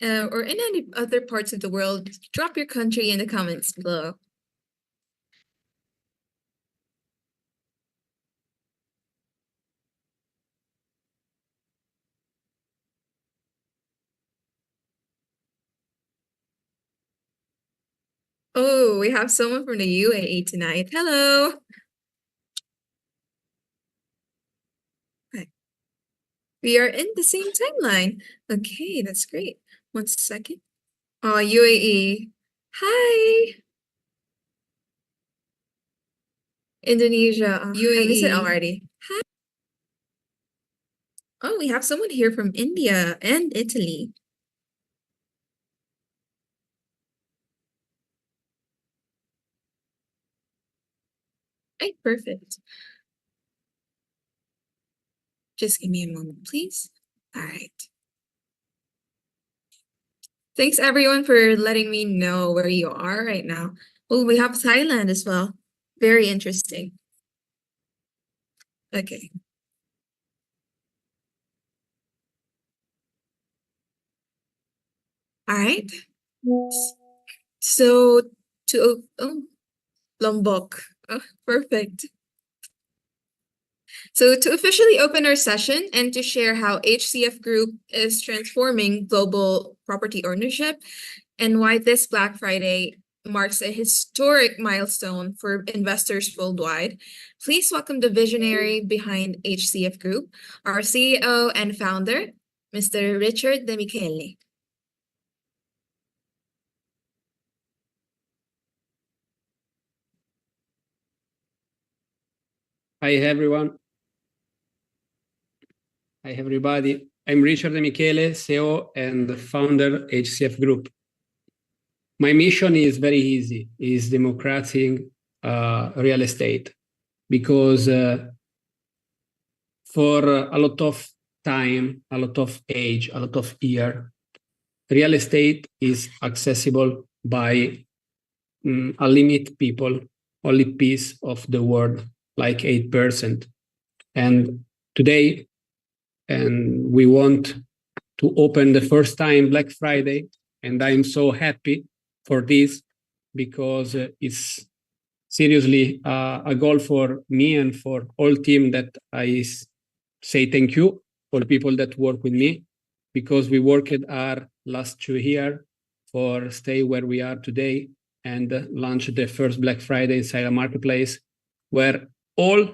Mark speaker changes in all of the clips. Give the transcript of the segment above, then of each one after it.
Speaker 1: or in any other parts of the world, drop your country in the comments below. Oh, we have someone from the UAE tonight. Hello. Hi. We are in the same timeline. Okay, that's great. 1 second. Oh, UAE. Hi. Indonesia. Oh, I missed it
Speaker 2: UAE.
Speaker 1: already. Hi. Oh, we have someone here from India and Italy. Right, perfect. Just give me a moment, please. All right. Thanks everyone for letting me know where you are right now. Oh, we have Thailand as well. Very interesting. Okay. All right. So Lombok. Oh, perfect. So to officially open our session and to share how HCF Group is transforming global property ownership and why this Black Friday marks a historic milestone for investors worldwide, please welcome the visionary behind HCF Group, our CEO and founder, Mr. Richard De Michele.
Speaker 2: Hi everyone. Hi everybody. I'm Richard De Michele, CEO and founder HCF Group. My mission is very easy, is democratizing real estate, because for a lot of time, a lot of age, a lot of year, real estate is accessible by a limit people, only piece of the world, like 8%. And today, and we want to open the first time Black Friday, and I'm so happy for this, because it's seriously a goal for me and for all team that I say thank you for the people that work with me, because we worked our last 2 years for stay where we are today and launch the first Black Friday inside a marketplace where all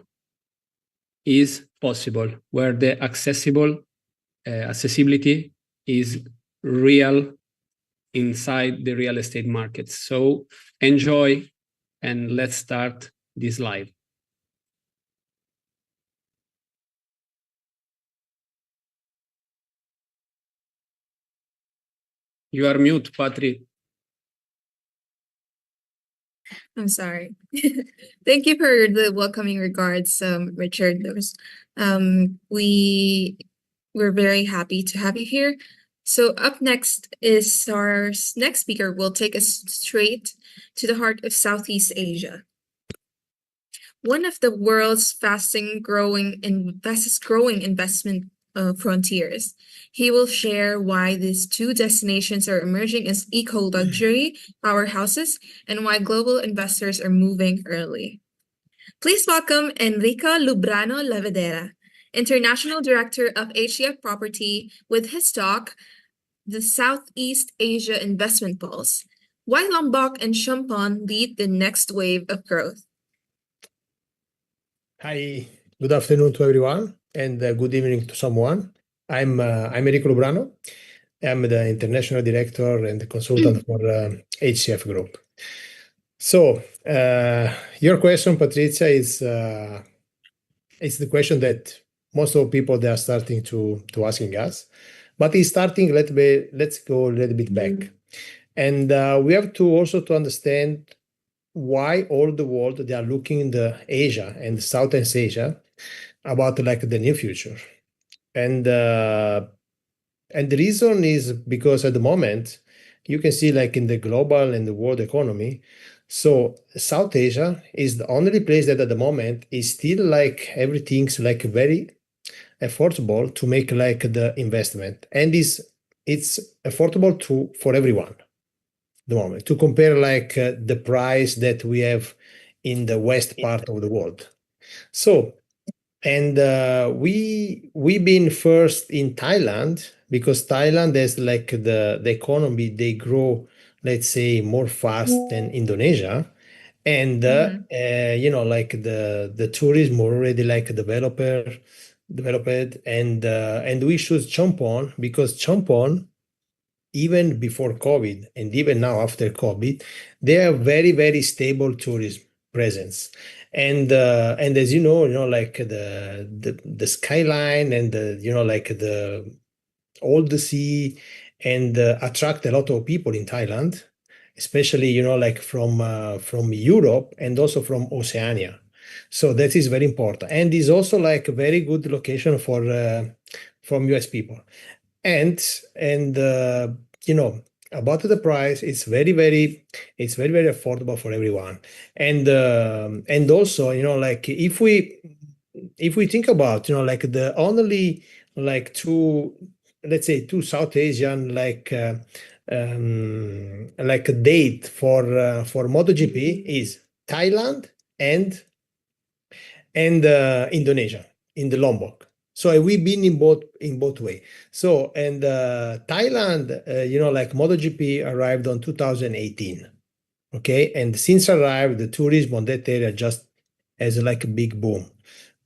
Speaker 2: is possible, where the accessibility is real inside the real estate market. So enjoy, and let's start this live. You are mute, Patri.
Speaker 1: I'm sorry. Thank you for the welcoming regards, Richard. We're very happy to have you here. So up next is our next speaker will take us straight to the heart of Southeast Asia. One of the world's fastest growing investment frontiers. He will share why these two destinations are emerging as eco-luxury powerhouses and why global investors are moving early. Please welcome Enrico Lubrano Lavedera, International Director of HCF Property, with his talk, The Southeast Asia Investment Pulse, Why Lombok and Champon Lead the Next Wave of Growth.
Speaker 3: Hi, good afternoon to everyone, and good evening to someone. I'm Enrico Lubrano. I'm the International Director and the consultant for HCF Group. So your question, Patrizia, is the question that most of people they are starting to asking us. But it's starting. Let's go a little bit back, and we have to also to understand why all the world they are looking in the Asia and Southeast Asia about like the near future, and the reason is because at the moment you can see like in the global and the world economy, so South Asia is the only place that at the moment is still like everything's like very affordable to make like the investment, and is it's affordable for everyone. The moment to compare like the price that we have in the west part of the world. So, and we've been first in Thailand because Thailand has like the economy, they grow, let's say, more fast than Indonesia. And like the tourism already like developed, and we should jump on because jump on even before COVID and even now after COVID, they are very, very stable tourism presence. And as you know, like the skyline and like the all the sea and attract a lot of people in Thailand, especially like from Europe and also from Oceania. So that is very important, and is also like a very good location for from US people. And you know about the price, it's very affordable for everyone. And also like if we think about like the only like two, let's say two South Asian like a date for MotoGP is Thailand and Indonesia in the Lombok. So we've been in both way. So and Thailand, like MotoGP arrived on 2018. Okay, and since arrived, the tourism on that area just has like a big boom.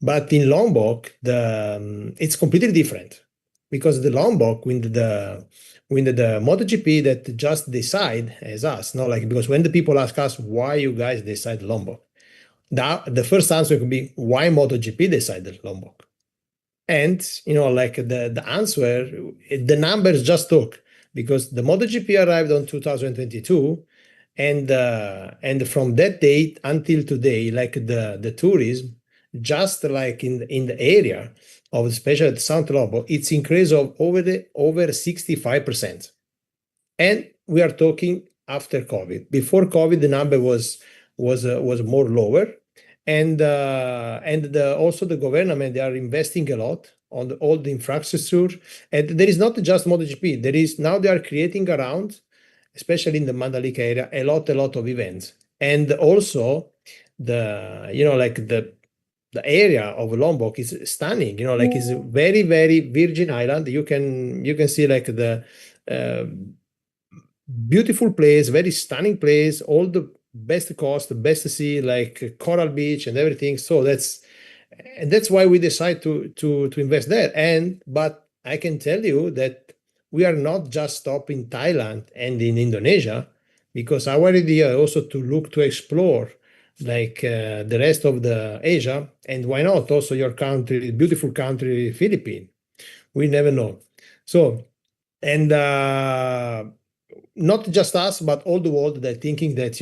Speaker 3: But in Lombok, it's completely different because the Lombok when the MotoGP that just decide as us, no, like because when the people ask us why you guys decide Lombok, the first answer could be why MotoGP decided Lombok. And like the answer, the numbers just talk because the MotoGP arrived on 2022, and from that date until today, like the tourism, just like in the area of especially South Lombok, it's increase of over 65%. And we are talking after COVID. Before COVID, the number was more lower, and also the government, they are investing a lot on all the infrastructure. And there is not just MotoGP. There is now they are creating around, especially in the Mandalika area, a lot of events. And also like the area of Lombok is stunning. Like it's a very, very virgin island. You can see like the beautiful place, very stunning place, all the best coast, the best sea, like coral beach and everything. So that's why we decide to invest there. But I can tell you that we are not just stopping Thailand and in Indonesia, because our idea also to look to explore like the rest of the Asia, and why not also your country, beautiful country, Philippines. We never know. So and not just us, but all the world, that thinking that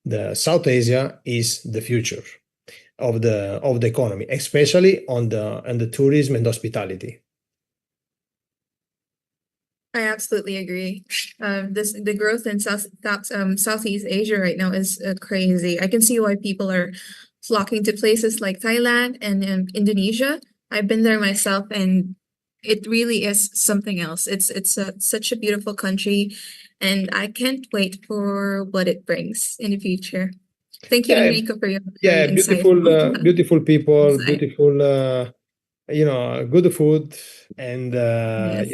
Speaker 3: the South Asia is the future of the economy, especially on the tourism and hospitality.
Speaker 1: I absolutely agree. The growth in Southeast Asia right now is crazy. I can see why people are flocking to places like Thailand and Indonesia. I've been there myself, and it really is something else. It's such a beautiful country, and I can't wait for what it brings in the future. Thank you,
Speaker 3: Yeah,
Speaker 1: Enrico, for your
Speaker 3: yeah,
Speaker 1: very
Speaker 3: beautiful people,
Speaker 1: insight.
Speaker 3: beautiful, good food, and
Speaker 1: Yes.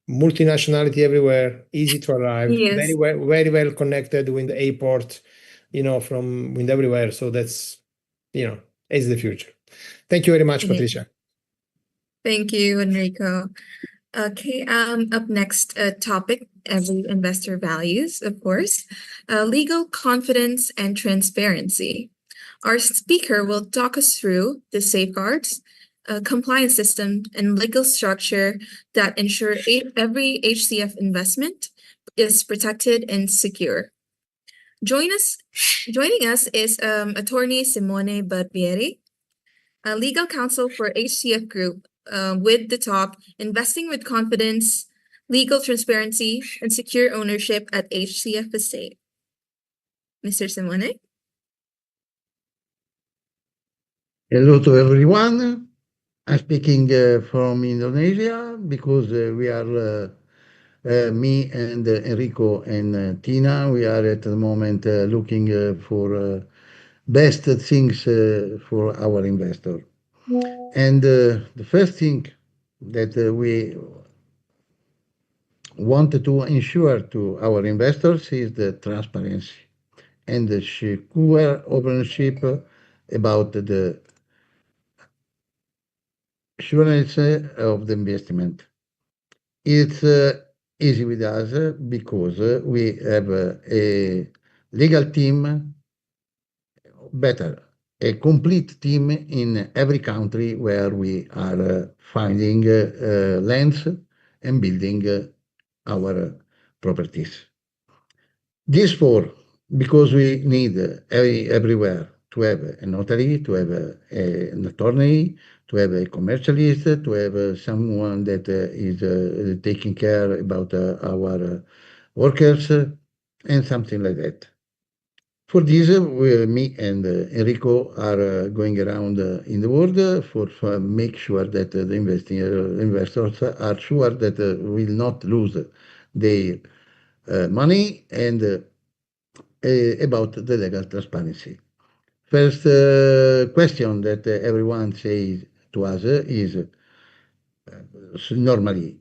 Speaker 3: multinationality everywhere, easy to arrive,
Speaker 1: Yes.
Speaker 3: very well connected with the airport, from with everywhere. So that's, is the future. Thank you very much,
Speaker 1: Yeah.
Speaker 3: Patricia.
Speaker 1: Thank you, Enrico. Okay, up next, topic every investor values, of course, legal confidence and transparency. Our speaker will talk us through the safeguards, compliance system, and legal structure that ensure every HCF investment is protected and secure. Joining us is attorney Simone Barbieri, a legal counsel for HCF Group, with the top Investing with Confidence, Legal Transparency, and Secure Ownership at HCF Estate. Mr. Simone?
Speaker 4: Hello to everyone. I'm speaking from Indonesia because we are me and Enrico and Tina. We are at the moment looking for best things for our investor. And the first thing that we want to ensure to our investors is the transparency and the secure ownership about the assurance of the investment. It's easy with us because we have a legal team, better, a complete team in every country where we are finding lands and building our properties. This for because we need everywhere to have a notary, to have an attorney, to have a commercialist, to have someone that is taking care about our workers and something like that. For this, me and Enrico are going around in the world for make sure that the investors are sure that will not lose their money and about the legal transparency. First question that everyone says to us is normally,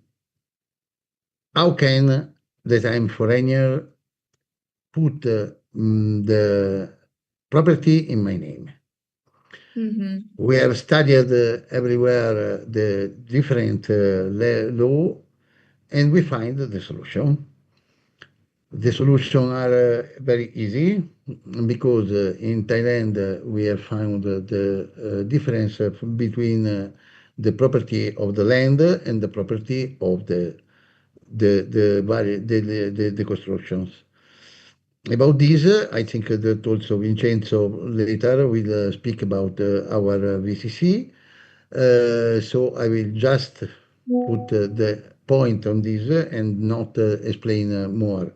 Speaker 4: how can that I'm foreigner put the property in my name? We have studied everywhere the different law and we find the solution. The solution are very easy because in Thailand we have found the difference between the property of the land and the property of the constructions. About this, I think that also Vincenzo later will speak about our VCC. So I will just put the point on this and not explain more.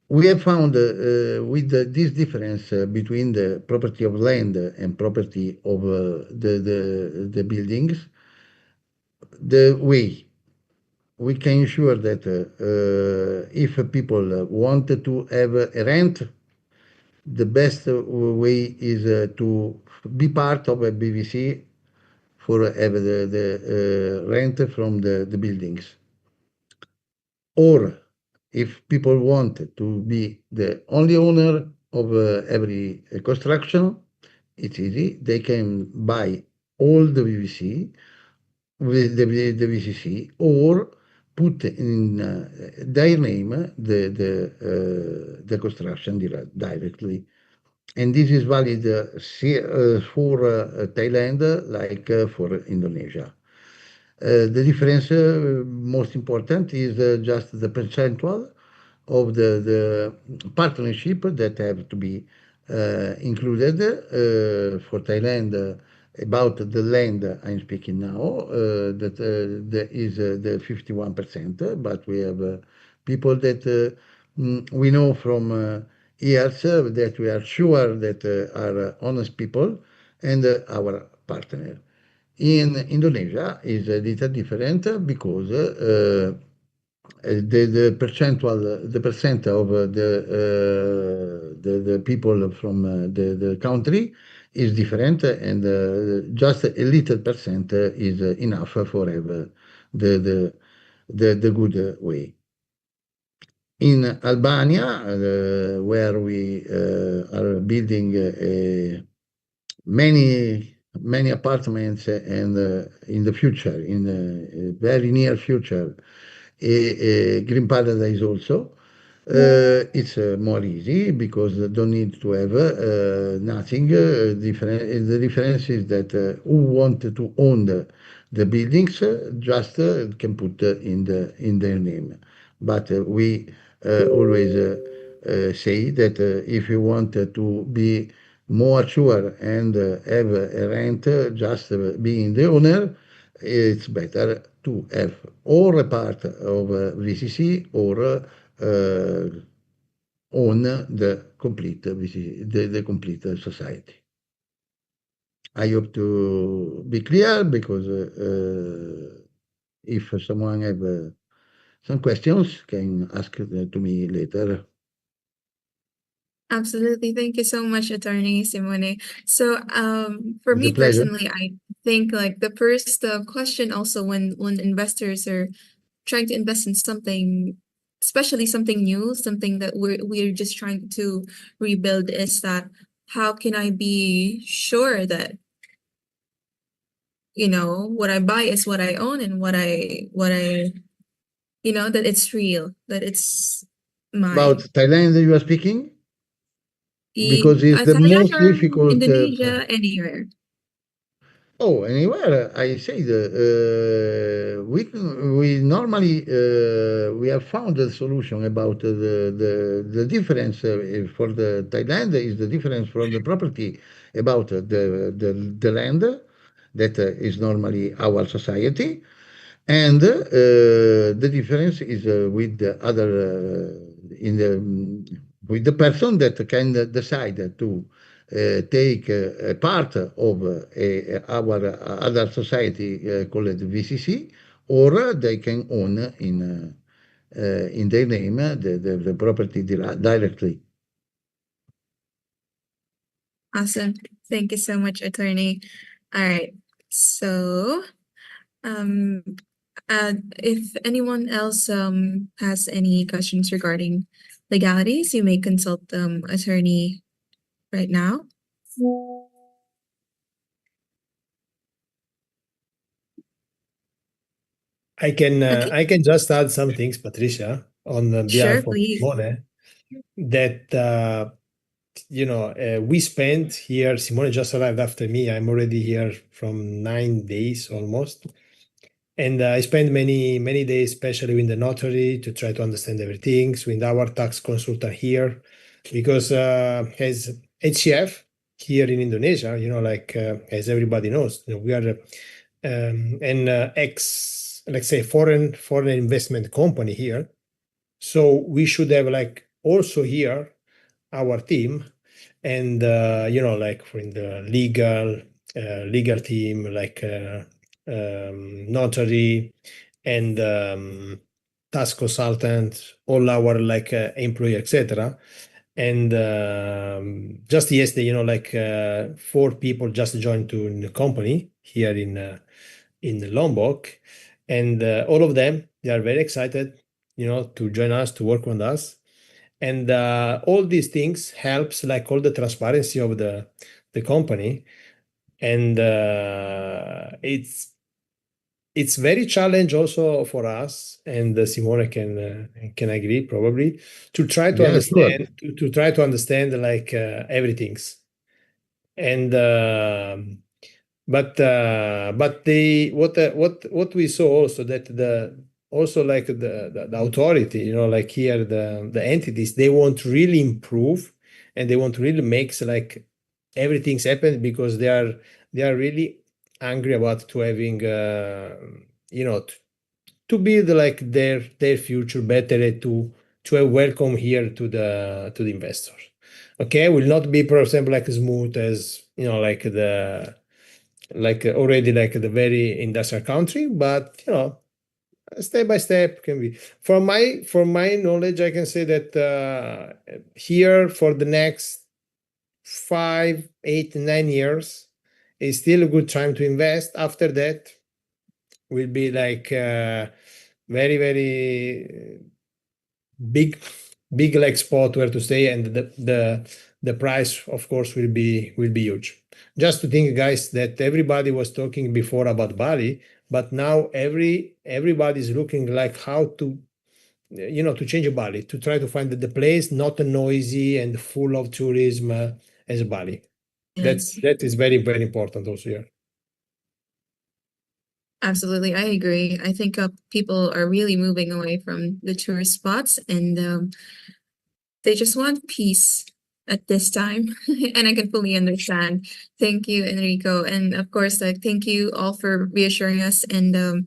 Speaker 4: We have found with this difference between the property of land and property of the buildings, the way we can ensure that if people want to have a rent, the best way is to be part of a BVC for have the rent from the buildings. Or if people want to be the only owner of every construction, it's easy. They can buy all the VVC with the VCC or put in their name the construction directly. And this is valid for Thailand like for Indonesia. The difference, most important, is just the percentual of the partnership that have to be included for Thailand. About the land I'm speaking now, that there is the 51%, but we have people that we know from years that we are sure that are honest people and our partner. In Indonesia is a little different because the percent of the people from the country is different and just a little percent is enough for have the good way. In Albania, where we are building many apartments and in the future, in a very near future, a green paradise also. It's more easy because they don't need to have nothing. The difference is that who want to own the buildings just can put in their name. But we always say that if you want to be more sure and have a rent, just being the owner, it's better to have or a part of VCC or own the complete VCC, the complete society. I hope to be clear because if someone have some questions, can ask to me later.
Speaker 1: Absolutely. Thank you so much, Attorney Simone. So, for
Speaker 4: It's a
Speaker 1: me
Speaker 4: pleasure.
Speaker 1: personally, I think like the first question also when investors are trying to invest in something, especially something new, something that we're just trying to rebuild, is that how can I be sure that what I buy is what I own and what I that it's real, that it's
Speaker 4: About
Speaker 1: mine.
Speaker 4: Thailand you are speaking? Because it's the
Speaker 1: Thailand
Speaker 4: most
Speaker 1: or
Speaker 4: difficult.
Speaker 1: Indonesia, anywhere.
Speaker 4: Oh, anywhere I said we normally we have found a solution about the difference for the Thailand is the difference from the property about the land that is normally our society. And the difference is with the other with the person that can decide to take a part of our other society called VCC, or they can own in their name the property directly.
Speaker 1: Awesome. Thank you so much, Attorney. All right. So, um, if anyone else has any questions regarding legalities, you may consult attorney right now. Okay.
Speaker 3: I can just add some things, Patricia, on
Speaker 1: Sure,
Speaker 3: behalf of
Speaker 1: please.
Speaker 3: Simone, that we spent here. Simone just arrived after me. I'm already here from 9 days almost. And I spent many days, especially with the notary, to try to understand everything, with our tax consultant here, because as HCF here in Indonesia, as everybody knows, we are an let's say, foreign investment company here. So we should have also here our team, and for in the legal team, notary and tax consultant, all our employee, etc. And just yesterday, 4 people just joined to the company here in Lombok, and all of them, they are very excited, to join us, to work with us. And all these things helps, all the transparency of the company. And it's very challenge also for us, and Simone can agree probably, to try to
Speaker 4: Yeah, sure.
Speaker 3: understand to try to understand everything's. And but they what we saw also, that the authority, here, the entities, they want to really improve, and they want to really make everything's happen, because they are really angry about to having to build their future better, to have welcome here to the investors. Okay, will not be, for example, smooth as already the very industrial country, but step by step can be. From my knowledge, I can say that here, for the next 5, 8, 9 years is still a good time to invest. After that will be very, very big spot where to stay, and the price, of course, will be huge. Just to think, guys, that everybody was talking before about Bali, but now everybody's looking how to to change Bali, to try to find the place not noisy and full of tourism as Bali.
Speaker 1: Yes,
Speaker 3: That is very, very important also here.
Speaker 1: absolutely. I agree. I think people are really moving away from the tourist spots, and they just want peace at this time. And I can fully understand. Thank you, Enrico. And of course, thank you all for reassuring us and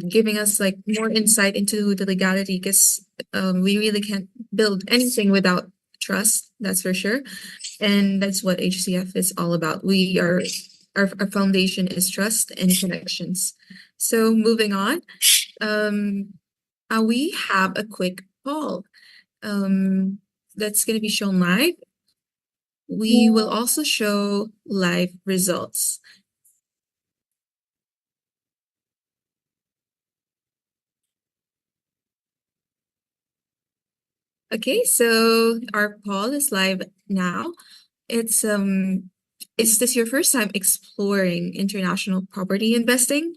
Speaker 1: giving us more insight into the legality, because we really can't build anything without trust, that's for sure. And that's what HCF is all about. Our foundation is trust and connections. So moving on, we have a quick poll that's going to be shown live. We will also show live results. Okay, so our poll is live now. It's is this your first time exploring international property investing?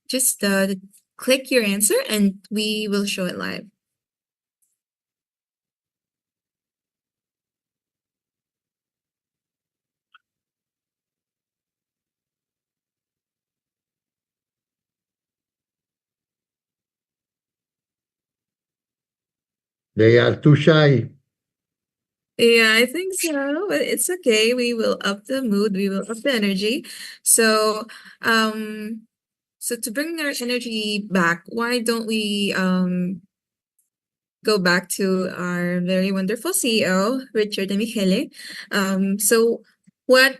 Speaker 1: Just click your answer and we will show it live.
Speaker 4: They are too shy.
Speaker 1: Yeah, I think so, but it's okay. We will up the mood, we will up the energy. So, so to bring our energy back, why don't we go back to our very wonderful CEO, Richard de Michele. So what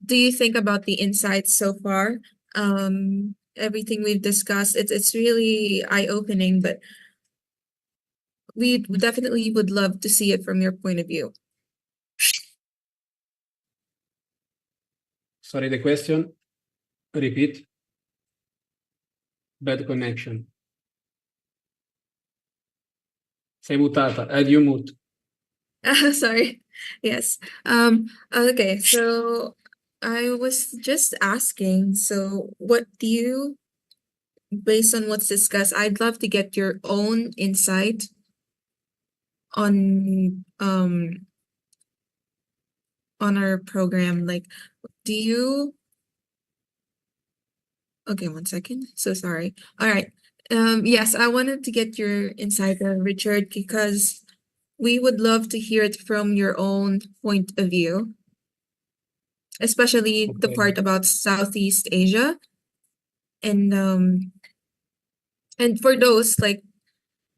Speaker 1: do you think about the insights so far? Everything we've discussed, it's really eye-opening, but we definitely would love to see it from your point of view.
Speaker 2: Sorry, the question. Repeat. Bad connection. Sei mutata. You mute.
Speaker 1: Sorry. Yes. Okay, so I was just asking, so what do you, based on what's discussed, I'd love to get your own insight on our program. Like, do you, okay, 1 second. So sorry. All right. Yes, I wanted to get your insight, Richard, because we would love to hear it from your own point of view, especially the
Speaker 2: Okay.
Speaker 1: part about Southeast Asia. And for those like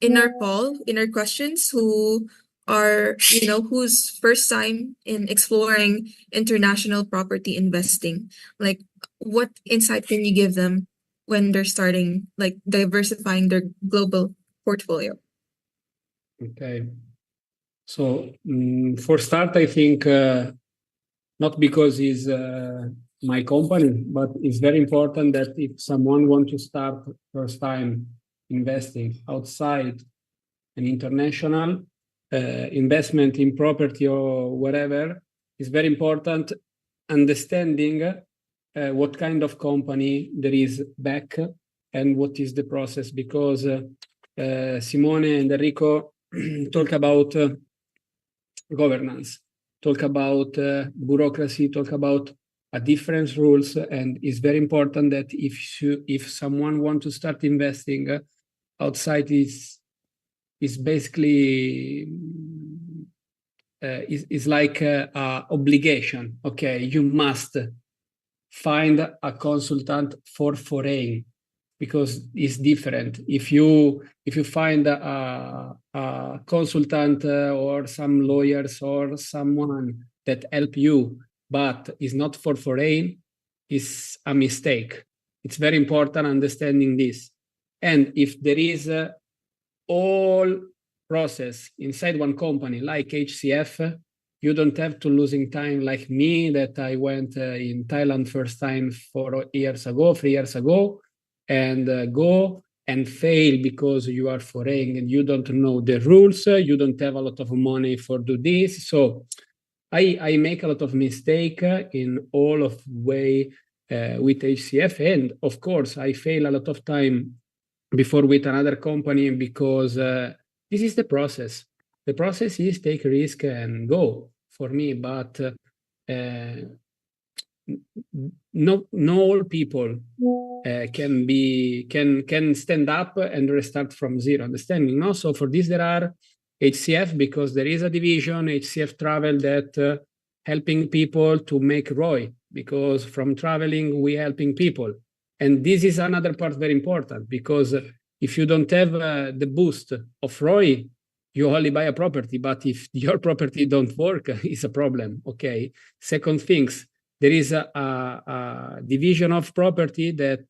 Speaker 1: in our poll, in our questions, who are, you know, who's first time in exploring international property investing, like what insight can you give them when they're starting, like diversifying their global portfolio?
Speaker 2: Okay. So for start, I think not because it's my company, but it's very important that if someone wants to start first time investing outside an international investment in property or whatever, it's very important understanding what kind of company there is back and what is the process, because Simone and Enrico talk about governance, talk about bureaucracy, talk about different rules, and it's very important that if someone wants to start investing outside, is basically is like a obligation. Okay, you must find a consultant for foreign, because it's different. If you find a consultant or some lawyers or someone that help you, but is not for foreign, is a mistake. It's very important understanding this. And if there is all process inside one company like HCF, you don't have to losing time like me, that I went in Thailand first time 3 years ago, and go and fail because you are foreign and you don't know the rules, you don't have a lot of money for do this. So I make a lot of mistake in all of way with HCF, and of course I fail a lot of time before with another company, because this is the process. The process is take risk and go for me, but no all people can stand up and restart from zero, understanding, no? So for this there are HCF, because there is a division HCF travel that helping people to make ROI, because from traveling we helping people. And this is another part very important, because if you don't have the boost of ROI, you only buy a property, but if your property don't work, it's a problem. Okay. Second things, there is a division of property that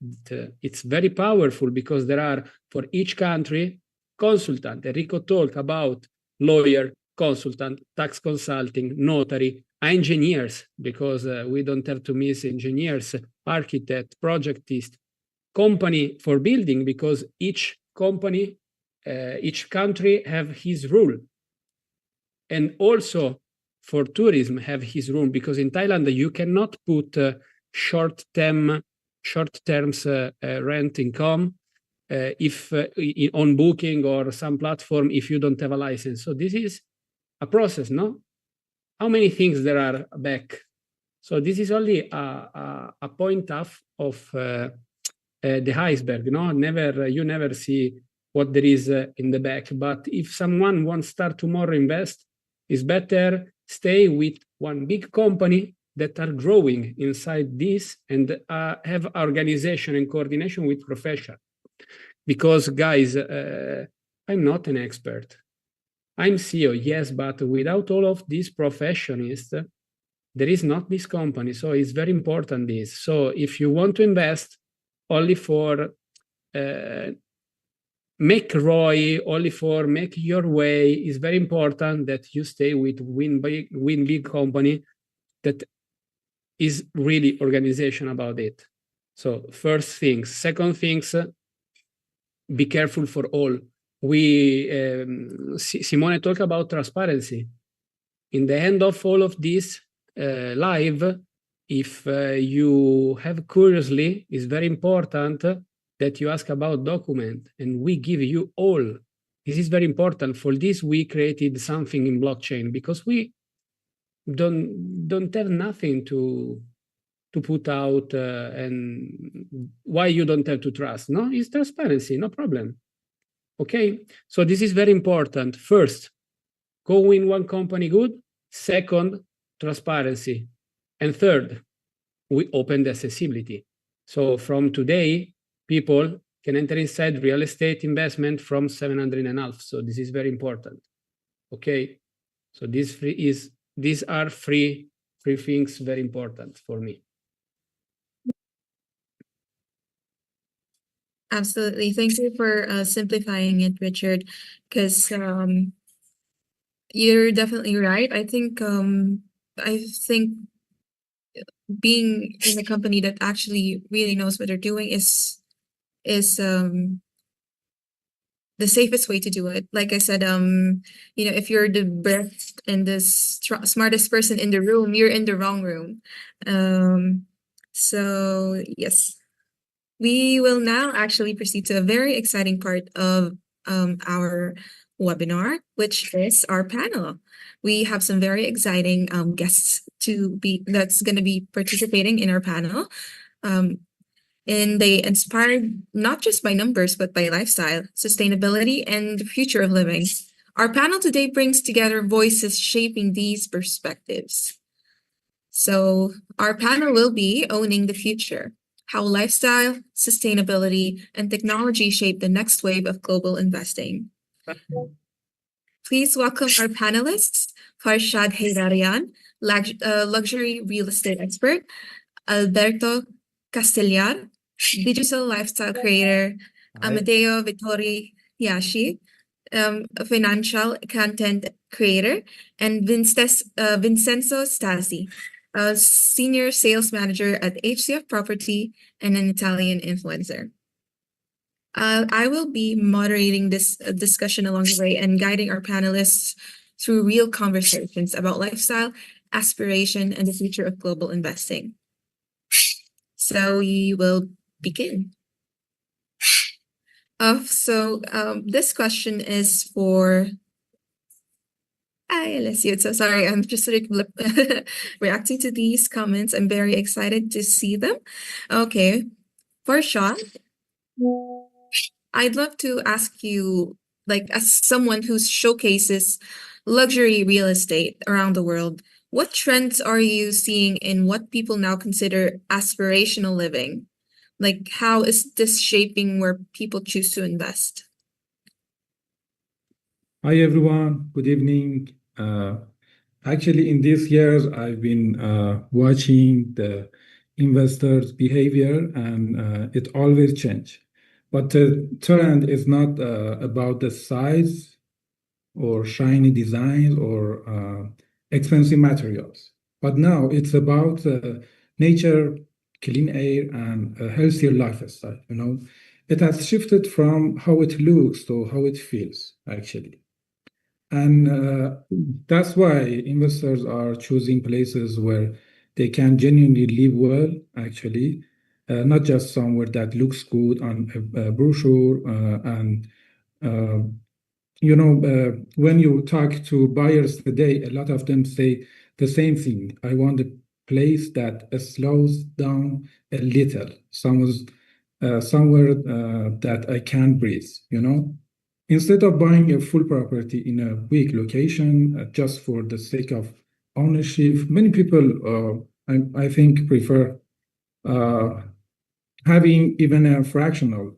Speaker 2: it's very powerful because there are for each country consultant. Enrico talked about lawyer, consultant, tax consulting, notary, engineers, because we don't have to miss engineers, architect, projectist, company for building, because each company, each country have his rule. And also for tourism have his rule, because in Thailand you cannot put short-term rent income if on Booking or some platform if you don't have a license. So this is a process, no? How many things there are back? So this is only a point of the iceberg, no? You never see what there is in the back. But if someone wants to start tomorrow invest, it's better stay with one big company that are growing inside this and have organization and coordination with profession. Because guys, I'm not an expert. I'm CEO, yes, but without all of these professionists, there is not this company. So it's very important this. So if you want to invest only for make ROI, only for make your way, it's very important that you stay with win big company that is really organization about it. So first things. Second things, be careful for all. Simone talked about transparency. In the end of all of this live, if you have curiously, it's very important that you ask about document, and we give you all. This is very important. For this, we created something in blockchain because we don't have nothing to put out, and why you don't have to trust? No, it's transparency, no problem. Okay, so this is very important. First, go in one company good. Second, transparency. And third, we open the accessibility. So from today, people can enter inside real estate investment from 700.5. So this is very important. Okay, so these are free things, very important for me.
Speaker 1: Absolutely. Thank you for simplifying it, Richard, because you're definitely right. I think being in a company that actually really knows what they're doing is the safest way to do it. Like I said, if you're the best and the smartest person in the room, you're in the wrong room. So yes, we will now actually proceed to a very exciting part of our webinar, which is our panel. We have some very exciting guests that's going to be participating in our panel. And they inspired not just by numbers, but by lifestyle, sustainability, and the future of living. Our panel today brings together voices shaping these perspectives. So our panel will be Owning the Future: How Lifestyle, Sustainability, and Technology Shape the Next Wave of Global Investing. Please welcome our panelists: Farshad Heydarian, luxury real estate expert; Alberto Castellar, digital lifestyle creator; Amadeo Vittori Yashi, a financial content creator; and Vincenzo Stasi, a senior sales manager at HCF Property and an Italian influencer. I will be moderating this discussion along the way and guiding our panelists through real conversations about lifestyle, aspiration, and the future of global investing. So we will begin. This question is for Alessio. So sorry, I'm just reacting to these comments. I'm very excited to see them. Okay, for Sean, I'd love to ask you, like, as someone who showcases luxury real estate around the world, what trends are you seeing in what people now consider aspirational living? Like, how is this shaping where people choose to invest?
Speaker 5: Hi everyone, good evening. Actually, in these years, I've been watching the investors' behavior, and it always change. But the trend is not about the size or shiny designs or expensive materials. But now it's about nature, clean air, and a healthier lifestyle. It has shifted from how it looks to how it feels, actually. And that's why investors are choosing places where they can genuinely live well, actually, not just somewhere that looks good on a brochure. And when you talk to buyers today, a lot of them say the same thing. I want a place that slows down a little, somewhere that I can breathe. Instead of buying a full property in a weak location just for the sake of ownership, many people, I think, prefer having even a fractional,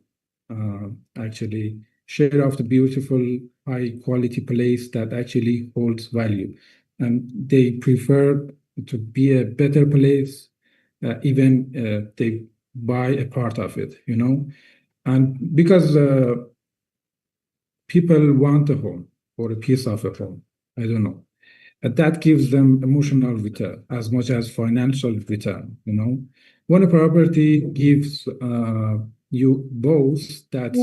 Speaker 5: actually, share of the beautiful, high-quality place that actually holds value. And they prefer to be a better place, even they buy a part of it. And because people want a home or a piece of a home. I don't know. That gives them emotional return as much as financial return. When a property gives you both, that's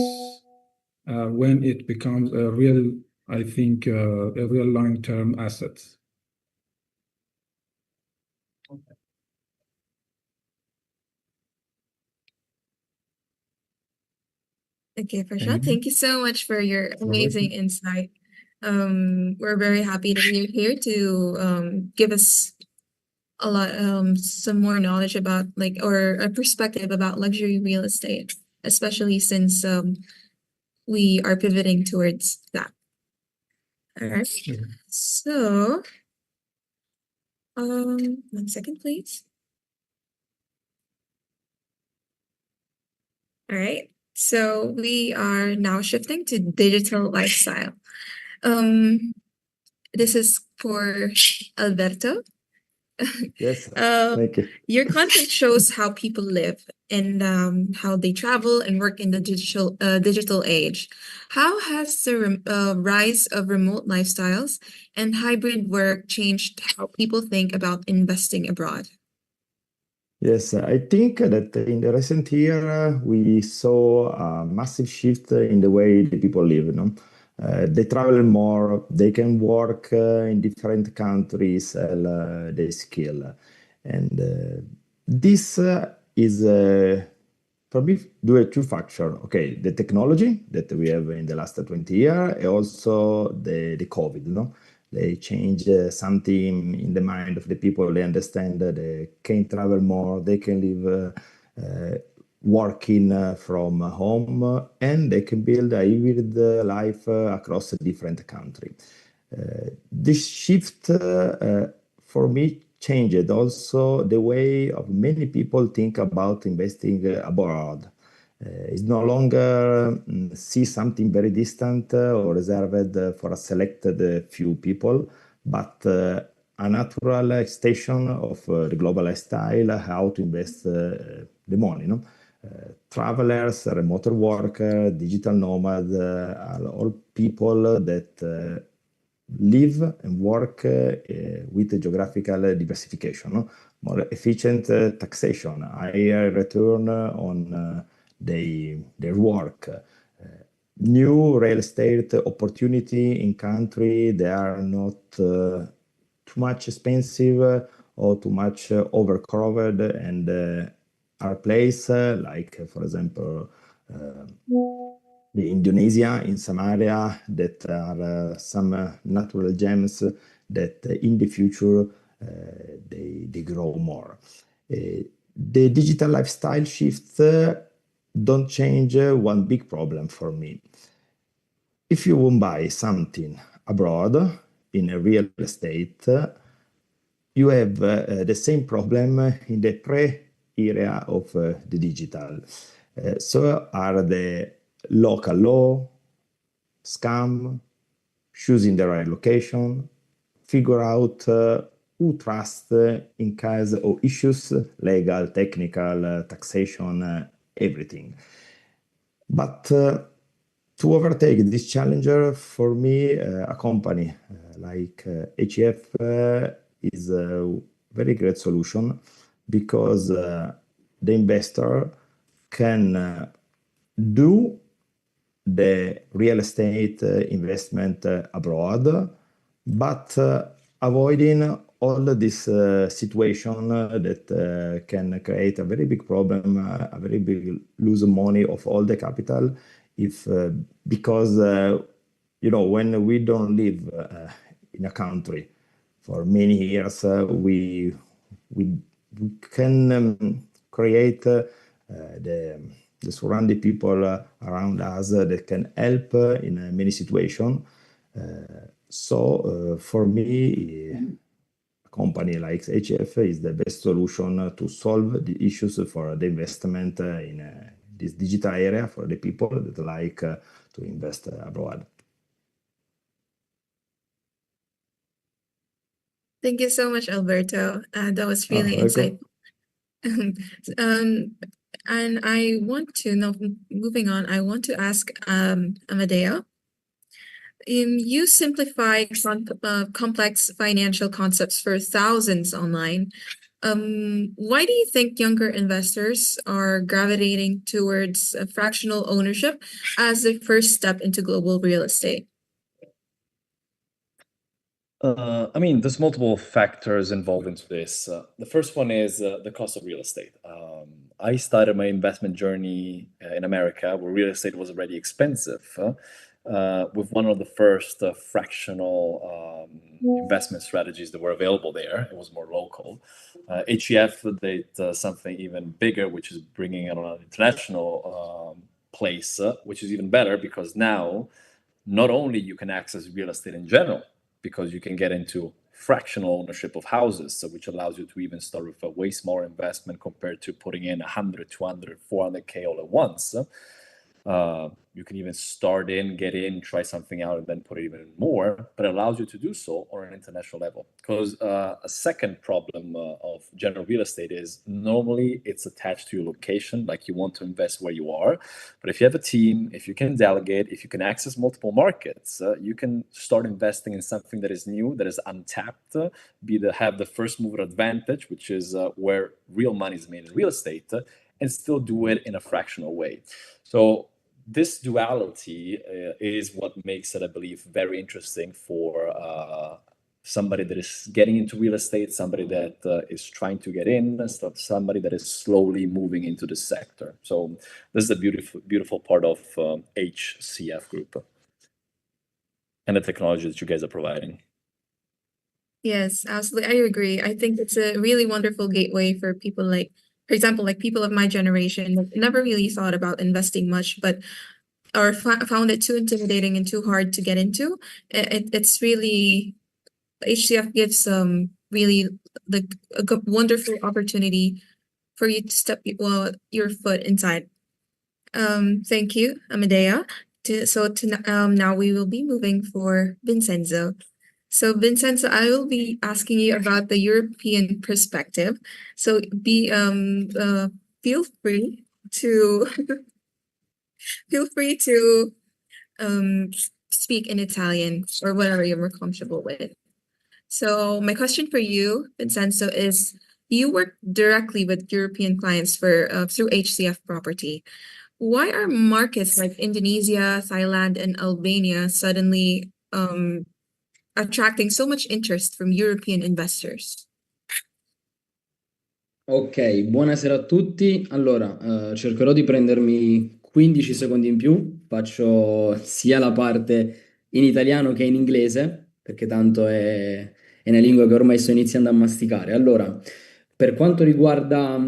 Speaker 5: when it becomes a real, I think, a real long-term asset.
Speaker 1: Okay, Prashant, thank you so much for your amazing insight. We're very happy that you're here to give us a lot some more knowledge about or a perspective about luxury real estate, especially since we are pivoting towards that. All right. So 1 second, please. All right. So we are now shifting to digital lifestyle. This is for Alberto.
Speaker 6: Yes,
Speaker 1: Um,
Speaker 6: thank you.
Speaker 1: Your content shows how people live and how they travel and work in the digital age. How has the rise of remote lifestyles and hybrid work changed how people think about investing abroad?
Speaker 6: Yes, I think that in the recent year we saw a massive shift in the way the people live. They travel more, they can work in different countries, they skill. And this is probably due to two factors. Okay, the technology that we have in the last 20 years, and also the COVID. They change something in the mind of the people. They understand that they can travel more, they can live working from home, and they can build a hybrid life across a different country. This shift for me changed also the way of many people think about investing abroad. It's no longer see something very distant or reserved for a selected few people, but a natural extension of the global lifestyle, how to invest the money. Travelers, remote worker, digital nomad, are all people that live and work with the geographical diversification, more efficient taxation, higher return on their work, new real estate opportunity in country they are not too much expensive or too much overcrowded, and are place like, for example, the Indonesia in some area that are some natural gems that in the future they grow more. The digital lifestyle shifts don't change one big problem for me. If you won't buy something abroad in a real estate, you have the same problem in the pre-era of the digital. So are the local law, scam, choosing the right location, figure out who trust in case of issues, legal, technical, taxation, everything. But to overtake this challenger, for me, a company like HCF is a very great solution because the investor can do the real estate investment abroad, but avoiding all this situation that can create a very big problem, a very big lose money of all the capital, if because when we don't live in a country for many years, we can create the surrounding people around us that can help in many situations. So for me, a company like HCF is the best solution to solve the issues for the investment in this digital area for the people that like to invest abroad.
Speaker 1: Thank you so much, Alberto. That was really
Speaker 6: welcome.
Speaker 1: insightful. And I want to now, moving on, I want to ask Amadeo. You simplify complex financial concepts for thousands online. Why do you think younger investors are gravitating towards fractional ownership as the first step into global real estate?
Speaker 7: I mean, there's multiple factors involved into this. The first one is the cost of real estate. I started my investment journey in America, where real estate was already expensive, with one of the first fractional investment strategies that were available there. It was more local. HCF did something even bigger, which is bringing it on an international place, which is even better because now not only you can access real estate in general, because you can get into fractional ownership of houses, so which allows you to even start with a way smaller investment compared to putting in 100, 200, 400K all at once. You can even start in, get in, try something out, and then put it even more, but it allows you to do so on an international level. Because a second problem of general real estate is normally it's attached to your location, like you want to invest where you are. But if you have a team, if you can delegate, if you can access multiple markets, you can start investing in something that is new, that is untapped, have the first mover advantage, which is where real money is made in real estate, and still do it in a fractional way. So this duality is what makes it, I believe, very interesting for somebody that is getting into real estate, somebody that is trying to get in, somebody that is slowly moving into the sector. So this is a beautiful part of HCF Group and the technology that you guys are providing.
Speaker 1: Yes, absolutely. I agree. I think it's a really wonderful gateway for people like, for example, like people of my generation that never really thought about investing much, but or found it too intimidating and too hard to get into. It's really, HCF gives really a wonderful opportunity for you to step your foot inside. Thank you, Amadeo. Now we will be moving for Vincenzo. So Vincenzo, I will be asking you about the European perspective. So feel free to speak in Italian or whatever you're more comfortable with. So my question for you, Vincenzo, is you work directly with European clients through HCF Property. Why are markets like Indonesia, Thailand, and Albania suddenly attracting so much interest from European investors?
Speaker 8: Ok, buonasera a tutti. Allora, cercherò di prendermi 15 secondi in più. Faccio sia la parte in italiano che in inglese, perché tanto è una lingua che ormai sto iniziando a masticare. Allora, per quanto riguarda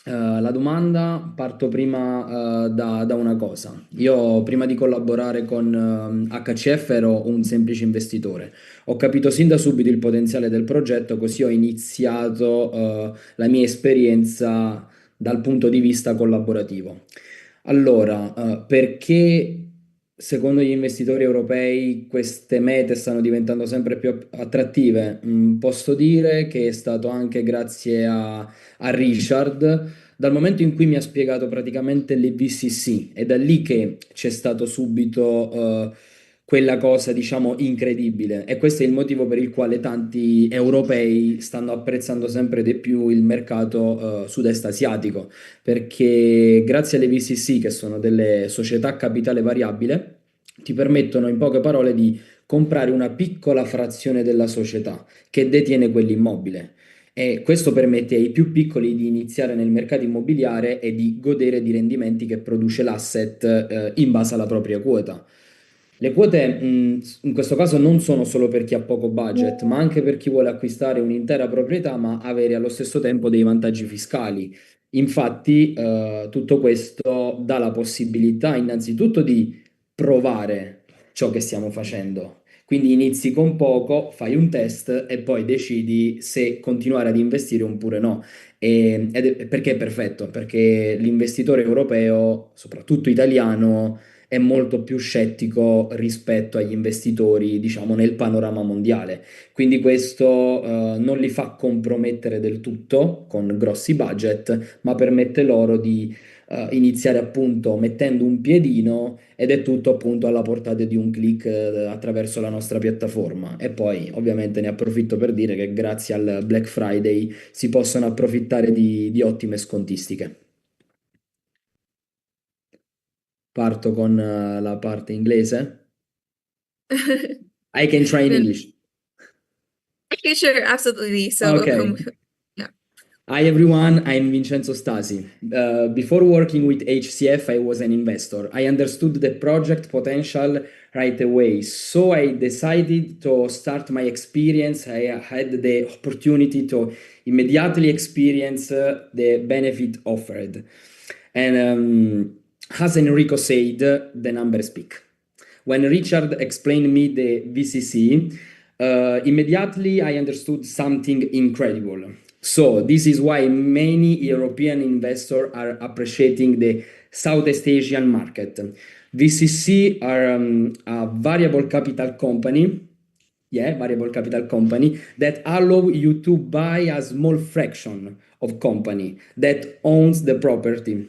Speaker 8: la domanda, parto prima da una cosa. Io prima di collaborare con HCF ero un semplice investitore. Ho capito sin da subito il potenziale del progetto, così ho iniziato la mia esperienza dal punto di vista collaborativo. Allora, perché secondo gli investitori europei queste mete stanno diventando sempre più attrattive. Posso dire che è stato anche grazie a Richard, dal momento in cui mi ha spiegato praticamente le VCC, è da lì che c'è stato subito quella cosa, diciamo, incredibile. E questo è il motivo per il quale tanti europei stanno apprezzando sempre di più il mercato sud-est asiatico, perché grazie alle VCC, che sono delle società a capitale variabile, ti permettono in poche parole di comprare una piccola frazione della società che detiene quell'immobile. E questo permette ai più piccoli di iniziare nel mercato immobiliare e di godere di rendimenti che produce l'asset in base alla propria quota. Le quote, in questo caso non sono solo per chi ha poco budget, ma anche per chi vuole acquistare un'intera proprietà, ma avere allo stesso tempo dei vantaggi fiscali. Infatti, tutto questo dà la possibilità innanzitutto di provare ciò che stiamo facendo. Quindi inizi con poco, fai un test e poi decidi se continuare ad investire oppure no. Perché è perfetto? Perché l'investitore europeo, soprattutto italiano, è molto più scettico rispetto agli investitori, diciamo, nel panorama mondiale. Quindi questo non li fa compromettere del tutto con grossi budget, ma permette loro di iniziare appunto mettendo un piedino ed è tutto appunto alla portata di un click attraverso la nostra piattaforma. E poi ovviamente ne approfitto per dire che grazie al Black Friday si possono approfittare di ottime scontistiche. Parto con la parte inglese. I can try in
Speaker 1: Then-
Speaker 8: English.
Speaker 1: Okay, sure, absolutely. So,
Speaker 8: Okay.
Speaker 1: yeah.
Speaker 8: Hi everyone, I'm Vincenzo Stasi. Before working with HCF, I was an investor. I understood the project potential right away, so I decided to start my experience. I had the opportunity to immediately experience the benefit offered. And as Enrico said, the numbers speak. When Richard explained me the VCC, immediately I understood something incredible. So this is why many European investors are appreciating the Southeast Asian market. VCC are a variable capital company, variable capital company that allow you to buy a small fraction of company that owns the property.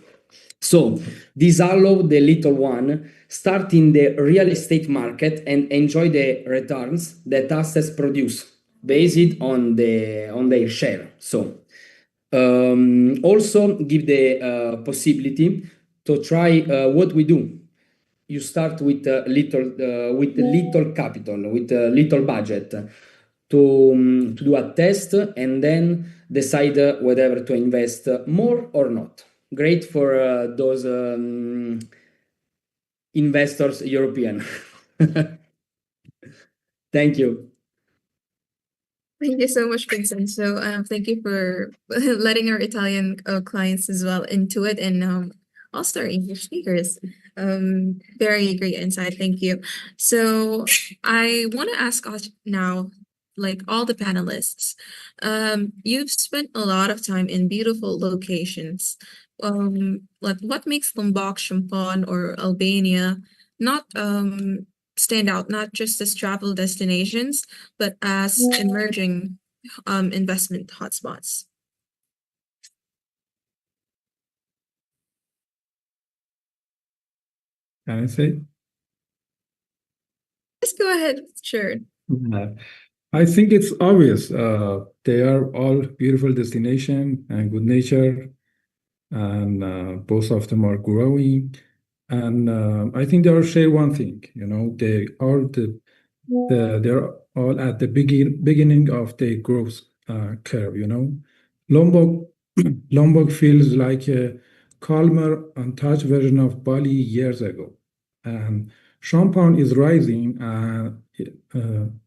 Speaker 8: So this allow the little one start in the real estate market and enjoy the returns that assets produce based on their share. So also give the possibility to try what we do. You start with little capital, with little budget to do a test and then decide whether to invest more or not. Great for those investors European. Thank you.
Speaker 1: Thank you so much, Vincenzo. Thank you for letting our Italian clients as well into it, and also our English speakers. Very great insight. Thank you. So I want to ask us now, like all the panelists, you've spent a lot of time in beautiful locations. Like what makes Lombok, Champagne, or Albania not stand out, not just as travel destinations, but as emerging investment hotspots?
Speaker 5: Can I say?
Speaker 1: Just go ahead. Sure.
Speaker 5: I think it's obvious. They are all beautiful destination and good nature, and both of them are growing. And I think they all share one thing. They are they're all at the beginning of the growth curve. Lombok Lombok feels like a calmer, untouched version of Bali years ago, and Champagne is rising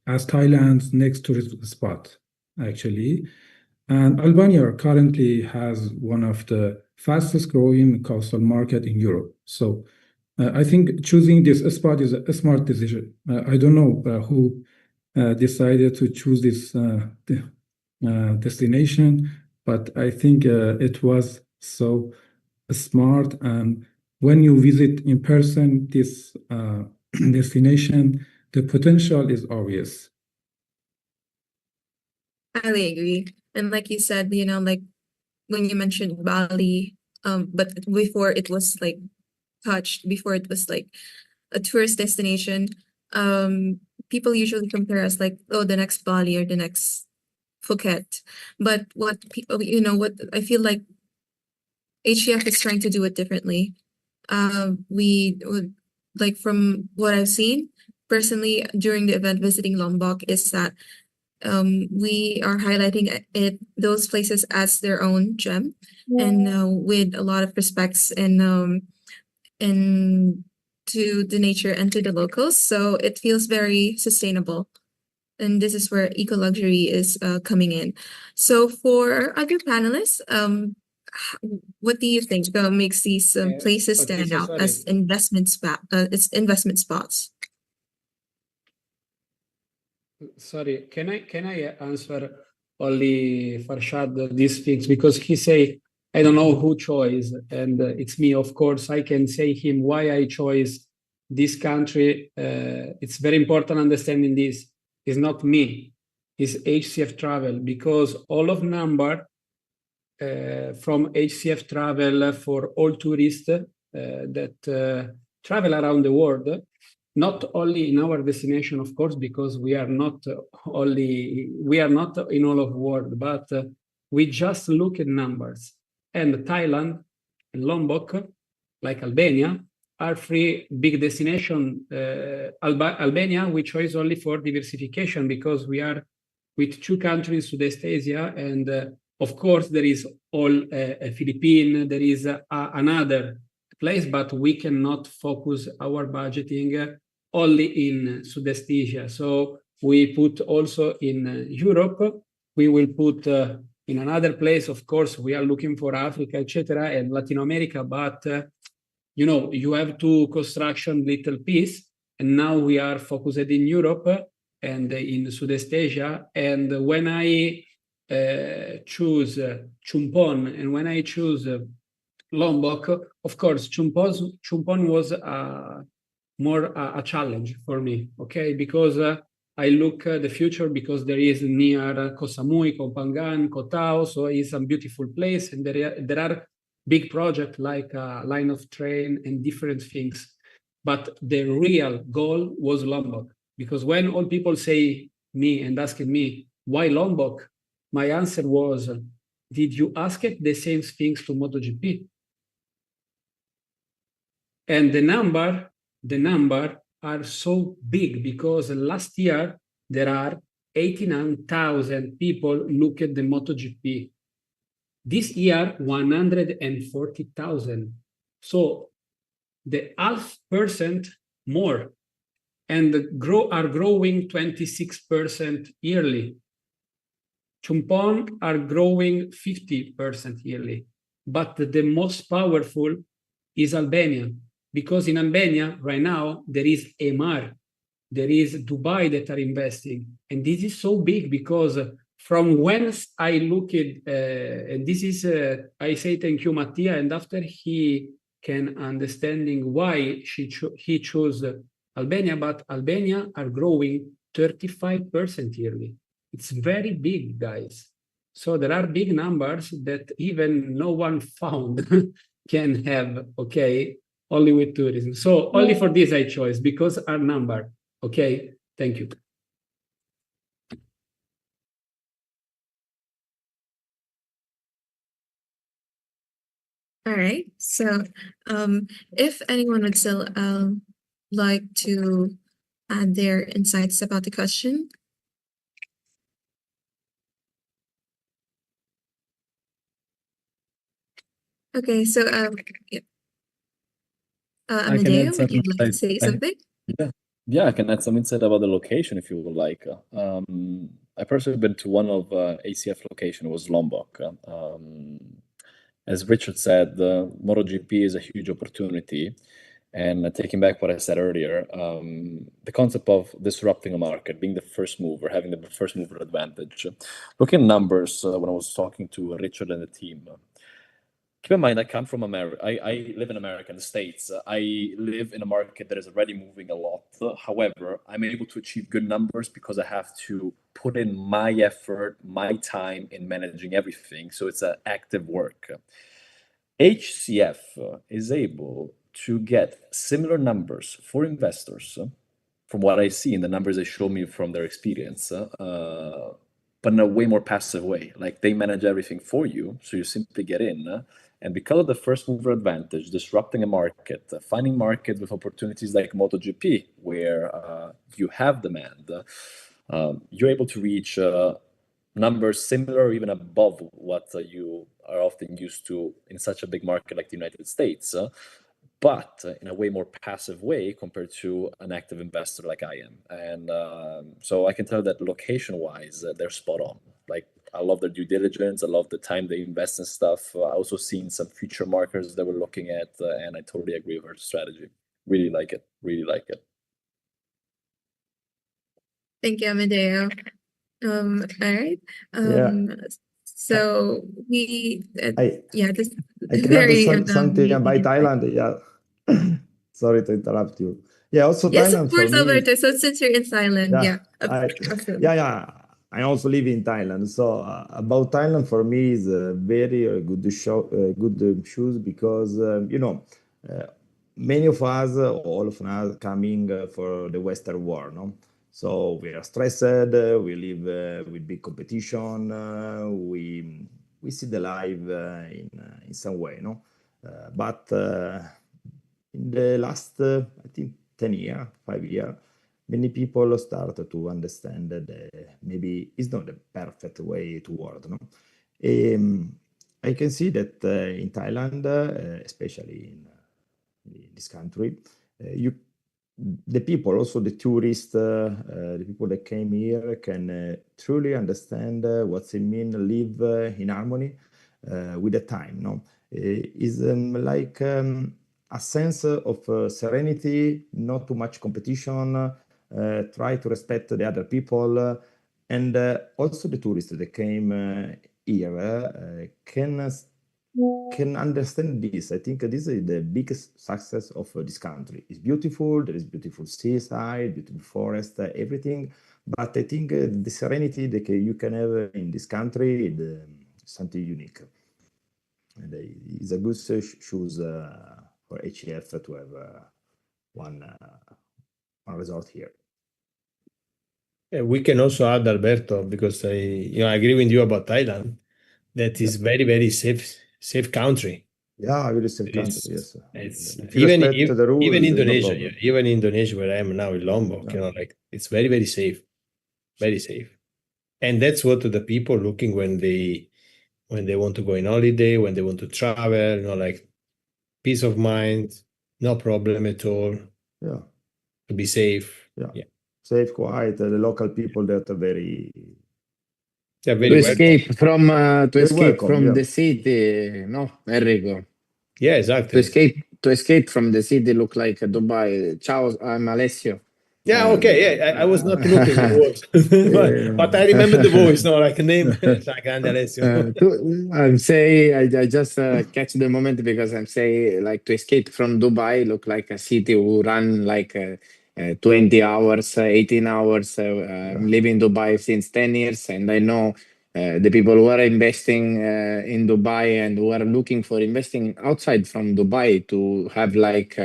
Speaker 5: as Thailand's next tourist spot, actually. And Albania currently has one of the fastest growing coastal market in Europe. So I think choosing this spot is a smart decision. I don't know who decided to choose this destination, but I think it was so smart, and when you visit in person this destination, the potential is obvious.
Speaker 1: I highly agree. And like you said, like when you mentioned Bali, but before it was like before it was like a tourist destination, people usually compare us like, oh, the next Bali or the next Phuket. But what people, what I feel like HCF is trying to do it differently. We would, like, from what I've seen personally during the event visiting Lombok, is that we are highlighting those places as their own gem, and with a lot of respects and to the nature and to the locals. So it feels very sustainable. And this is where eco luxury is coming in. So for our other panelists, what do you think makes these places stand out as investment spots?
Speaker 2: Sorry, can I answer only Farshad these things, because he say I don't know who chose, and it's me. Of course, I can say him why I chose this country. It's very important understanding this. It's not me. It's HCF Travel, because all of number from HCF Travel for all tourists that travel around the world. Not only in our destination, of course, because we are not in all of the world, but we just look at numbers. And Thailand and Lombok, like Albania, are three big destinations. Albania, we chose only for diversification because we are with two countries, Southeast Asia, and of course there is all Philippines, there is another place, but we cannot focus our budgeting only in Southeast Asia. So we put also in Europe, we will put in another place, of course, we are looking for Africa, etc., and Latin America, but you have to construction little piece, and now we are focused in Europe and in Southeast Asia. And when I choose Chumpon and when I choose Lombok, of course, Chumpon was more a challenge for me, okay? Because I look at the future, because there is near Koh Samui, Koh Phangan, Koh Tao, so it's a beautiful place, and there are big projects like line of train and different things. But the real goal was Lombok, because when all people say me and asking me, why Lombok? My answer was, did you ask it the same things to MotoGP? And the number are so big, because last year there are 89,000 people look at the MotoGP. This year, 140,000. So the 0.5% more, and are growing 26% yearly. Chumpon are growing 50% yearly. But the most powerful is Albania, because in Albania right now there is Emar, there is Dubai that are investing, and this is so big, because from whence I look at, and this is I say thank you, Mattia, and after he can understanding why he chose Albania, but Albania are growing 35% yearly. It's very big, guys. So there are big numbers that even no one found can have, okay, only with tourism. So only for this I chose, because our number, okay? Thank you.
Speaker 1: All right. So if anyone would still like to add their insights about the question. Okay, so yeah. Amedeo, would you like to say something?
Speaker 7: Yeah, I can add some insight about the location if you would like. I personally been to one of ACF location, it was Lombok. As Richard said, the MotoGP is a huge opportunity. And taking back what I said earlier, the concept of disrupting a market, being the first mover, having the first mover advantage. Looking at numbers, when I was talking to Richard and the team, keep in mind, I come from America. I live in America, in the States. I live in a market that is already moving a lot. However, I'm able to achieve good numbers because I have to put in my effort, my time in managing everything. So it's an active work. HCF is able to get similar numbers for investors, from what I see in the numbers they show me from their experience, but in a way more passive way. Like they manage everything for you, so you simply get in. And because of the first mover advantage, disrupting a market, finding market with opportunities like MotoGP, where you have demand, you're able to reach numbers similar or even above what you are often used to in such a big market like the United States, but in a way more passive way compared to an active investor like I am. And so I can tell that location-wise, they're spot on. Like I love their due diligence. I love the time they invest in stuff. I also seen some future markers that we're looking at, and I totally agree with our strategy. Really like it. Really like it.
Speaker 1: Thank you, Amedeo. All right. So we, this
Speaker 6: I can
Speaker 1: very
Speaker 6: add something about
Speaker 1: amazing.
Speaker 6: Thailand. Yeah. Sorry to interrupt you. Yeah, also
Speaker 1: Yes,
Speaker 6: Thailand
Speaker 1: of course,
Speaker 6: for me.
Speaker 1: Alberto. So since you're in Thailand, absolutely.
Speaker 6: Yeah. I also live in Thailand. So about Thailand for me is a very good shows because many of us, all of us, coming for the Western world, no. So we are stressed. We live with big competition. We see the life in some way, no. But in the last, I think, 10 years, 5 years, many people start to understand that maybe it's not the perfect way to work. No? I can see that in Thailand, especially in this country, the people, also the tourists, the people that came here can truly understand what's it mean to live in harmony with the time. No, is like a sense of serenity, not too much competition, try to respect the other people, and also the tourists that came here can understand this. I think this is the biggest success of this country. It's beautiful. There is beautiful seaside, beautiful forest, everything. But I think the serenity that you can have in this country is something unique. And it's a good choose for HCF to have one resort here.
Speaker 3: We can also add, Alberto, because I agree with you about Thailand. That is very, very safe country.
Speaker 6: Yeah, very safe country. Yes.
Speaker 3: It's
Speaker 6: even the rules,
Speaker 3: even Indonesia.
Speaker 6: No
Speaker 3: even Indonesia, where I am now in Lombok, like it's very, very safe, very safe. And that's what the people looking when they want to go on holiday, when they want to travel. Like peace of mind, no problem at all.
Speaker 6: Yeah.
Speaker 3: To be safe.
Speaker 6: Yeah. Safe, quiet. The local people that are very.
Speaker 3: Very
Speaker 9: to escape from the city, no, Enrico.
Speaker 3: Yeah, exactly.
Speaker 9: To escape from the city, look like Dubai. Ciao, I'm Alessio.
Speaker 3: Yeah, okay. Yeah, I was not looking at the voice, but I remember the voice. No, like a name, like Alessio.
Speaker 9: I'm saying I just catch the moment because I'm saying like to escape from Dubai, look like a city who run like 20 hours, 18 hours. I'm living in Dubai since 10 years, and I know the people who are investing in Dubai and who are looking for investing outside from Dubai to have like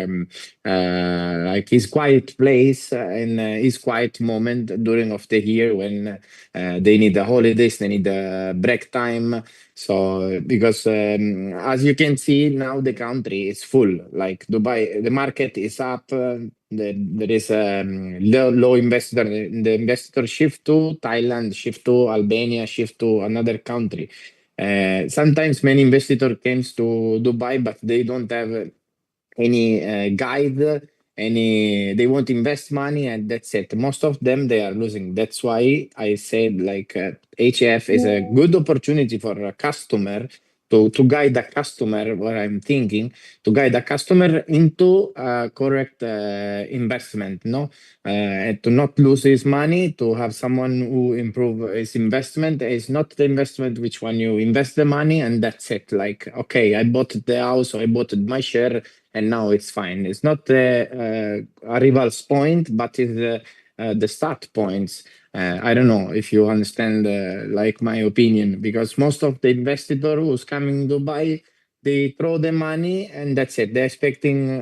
Speaker 9: his quiet place and his quiet moment during of the year when they need the holidays, they need the break time. So because as you can see now, the country is full. Like Dubai, the market is up. There is low investor. The investor shift to Thailand, shift to Albania, shift to another country. Sometimes many investor comes to Dubai, but they don't have any guide. They won't invest money, and that's it. Most of them they are losing. That's why I said like HF is a good opportunity for a customer to guide the customer, what I'm thinking, to guide the customer into correct investment, no? And to not lose his money, to have someone who improve his investment. It's not the investment which one you invest the money and that's it. Like, okay, I bought the house or I bought my share and now it's fine. It's not the arrival's point, but it's the start points. I don't know if you understand, like my opinion, because most of the investor who's coming to Dubai, they throw the money and that's it. They're expecting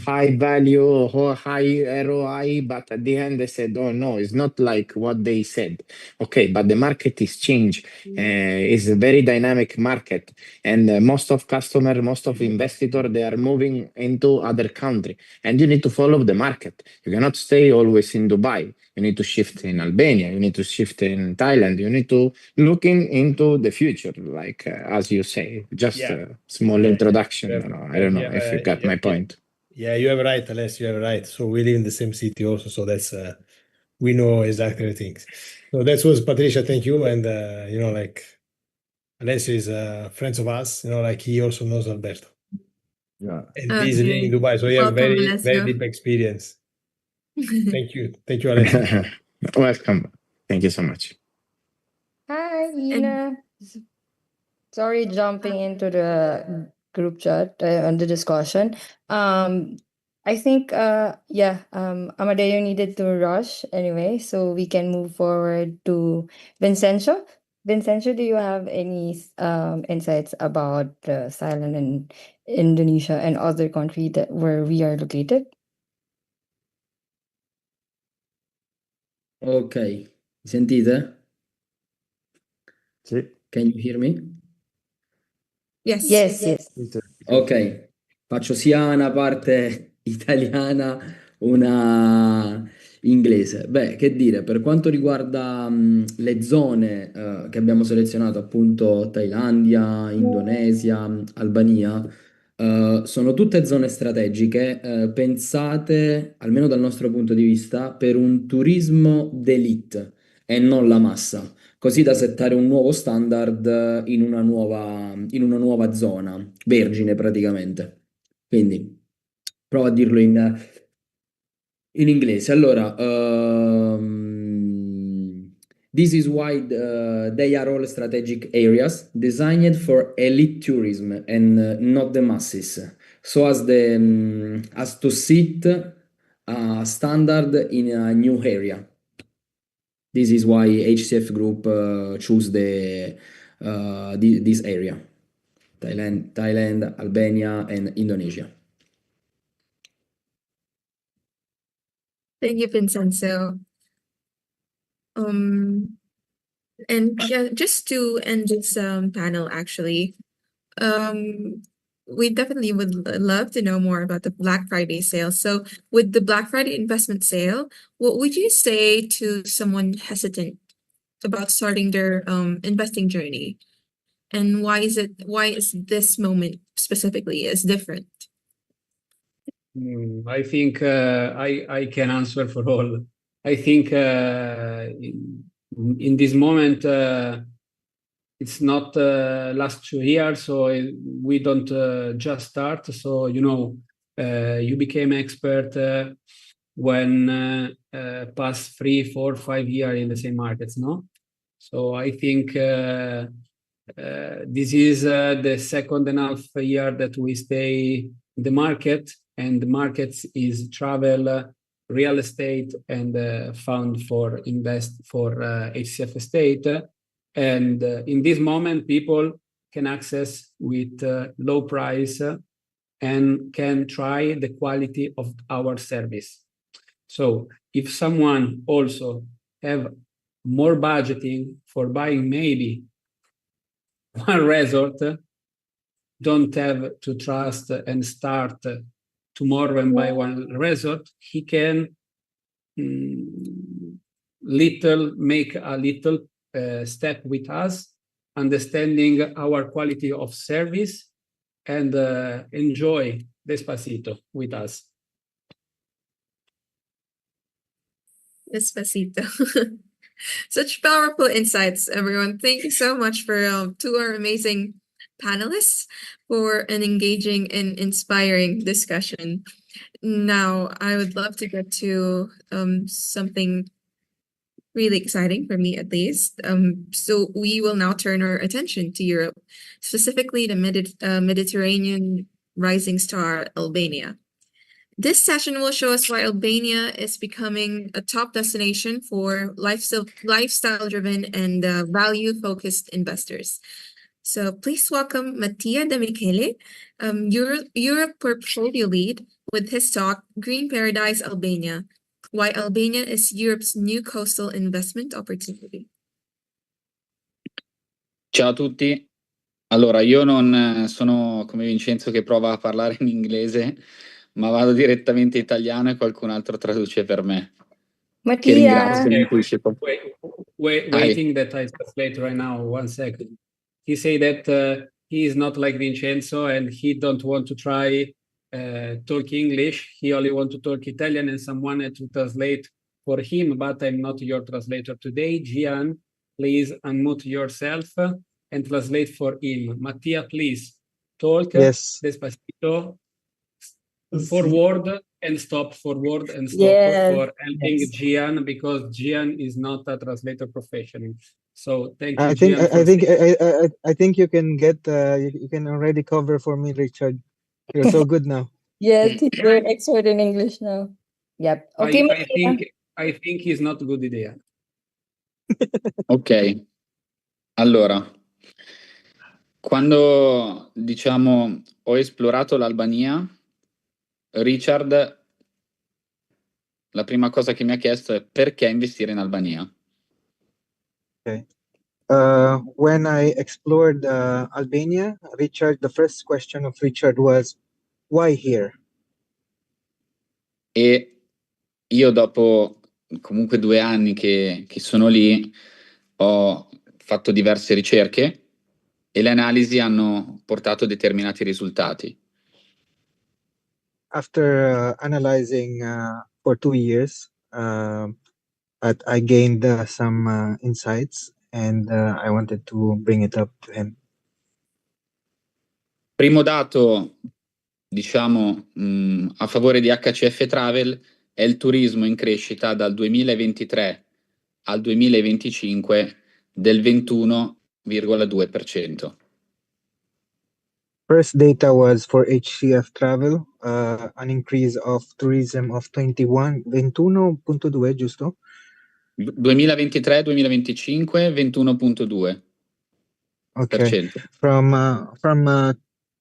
Speaker 9: high value or high ROI, but at the end they said, "Oh no, it's not like what they said." Okay, but the market is changed. It's a very dynamic market, and most of customer, most of investor, they are moving into other country, and you need to follow the market. You cannot stay always in Dubai. You need to shift in Albania. You need to shift in Thailand. You need to looking into the future, like as you say. Just a small introduction. I don't know if you got my point.
Speaker 3: Yeah, you have right, Alessio. You have right. So we live in the same city also. So that's we know exactly the things. So that was Patricia. Thank you. And like Alessio is friends of us. Like he also knows Alberto.
Speaker 6: Yeah.
Speaker 3: And he's living in Dubai, so he have
Speaker 1: Welcome,
Speaker 3: very
Speaker 1: Alessio.
Speaker 3: deep experience. Thank you, Alessio.
Speaker 9: Welcome. Thank you so much.
Speaker 10: Hi, Ina. Sorry, jumping into the group chat on the discussion. I think, Amadeo needed to rush anyway, so we can move forward to Vincenzo. Vincenzo, do you have any insights about Thailand and Indonesia and other countries where we are located?
Speaker 8: Ok, mi sentite?
Speaker 6: Sì.
Speaker 8: Can you hear me?
Speaker 1: Yes.
Speaker 10: Yes.
Speaker 8: Ok, faccio sia una parte italiana, una inglese. Beh, che dire, per quanto riguarda le zone che abbiamo selezionato, appunto Thailandia, Indonesia, Albania, sono tutte zone strategiche pensate, almeno dal nostro punto di vista, per un turismo d'élite e non la massa, così da settare un nuovo standard in una nuova zona, vergine praticamente. Quindi provo a dirlo in inglese. Allora, this is why they are all strategic areas designed for elite tourism and not the masses, so as to set a standard in a new area. This is why HCF Group choose this area, Thailand, Albania, and Indonesia.
Speaker 1: Thank you, Vincenzo. And yeah, just to end this panel, actually, we definitely would love to know more about the Black Friday sale. So, with the Black Friday investment sale, what would you say to someone hesitant about starting their investing journey? And why is this moment specifically is different?
Speaker 2: I think I can answer for all. I think in this moment it's not last 2 years, so we don't just start. So you became expert when past 3, 4, 5 years in the same markets, no? So I think this is the second and half year that we stay in the market, and the markets is travel, real estate, and fund for invest for HCF estate. And in this moment, people can access with low price and can try the quality of our service. So if someone also have more budgeting for buying maybe one resort, don't have to trust and start tomorrow and buy one resort, he can make a little step with us, understanding our quality of service, and enjoy Despacito with us.
Speaker 1: Despacito. Such powerful insights, everyone. Thank you so much for to our amazing panelists for an engaging and inspiring discussion. Now, I would love to get to something really exciting for me, at least. So we will now turn our attention to Europe, specifically the Mediterranean rising star, Albania. This session will show us why Albania is becoming a top destination for lifestyle-driven and value-focused investors. So please welcome Mattia De Michele, Europe Portfolio Lead, with his talk, Green Paradise Albania, Why Albania is Europe's New Coastal Investment Opportunity.
Speaker 11: Ciao a tutti. Allora, io non sono come Vincenzo che prova a parlare in inglese, ma vado direttamente in italiano e qualcun altro traduce per me. Che ringrazio.
Speaker 2: Waiting that I translate right now. 1 second. He say that he is not like Vincenzo and he don't want to try talk English. He only want to talk Italian and someone had to translate for him, but I'm not your translator today. Gian, please unmute yourself and translate for him. Mattia, please talk.
Speaker 12: Yes.
Speaker 2: Despacito. Forward and stop, forward and stop
Speaker 10: Yes.
Speaker 2: for helping
Speaker 10: Yes.
Speaker 2: Gian, because Gian is not a translator professional. So thank you,
Speaker 12: I think
Speaker 2: Gian.
Speaker 12: I think you can get you can already cover for me, Richard. You're so good now.
Speaker 10: Yes, he's very expert in English now. Yep. Okay,
Speaker 2: I think he's not a good idea.
Speaker 11: Ok. Allora, quando diciamo ho esplorato l'Albania, Richard, la prima cosa che mi ha chiesto è perché investire in Albania.
Speaker 12: Okay. When I explored Albania, Richard, the first question of Richard was, why here?
Speaker 11: E io dopo comunque 2 anni che sono lì ho fatto diverse ricerche e le analisi hanno portato determinati risultati.
Speaker 12: After analyzing for 2 years, I gained some insights and I wanted to bring it up to him.
Speaker 11: Primo dato, diciamo, a favore di HCF Travel è il turismo in crescita dal 2023 al 2025 del 21,2%.
Speaker 12: First data was for HCF Travel, an increase of tourism of 21.2, giusto?
Speaker 11: 2023-2025, 21,2%.
Speaker 12: Okay. From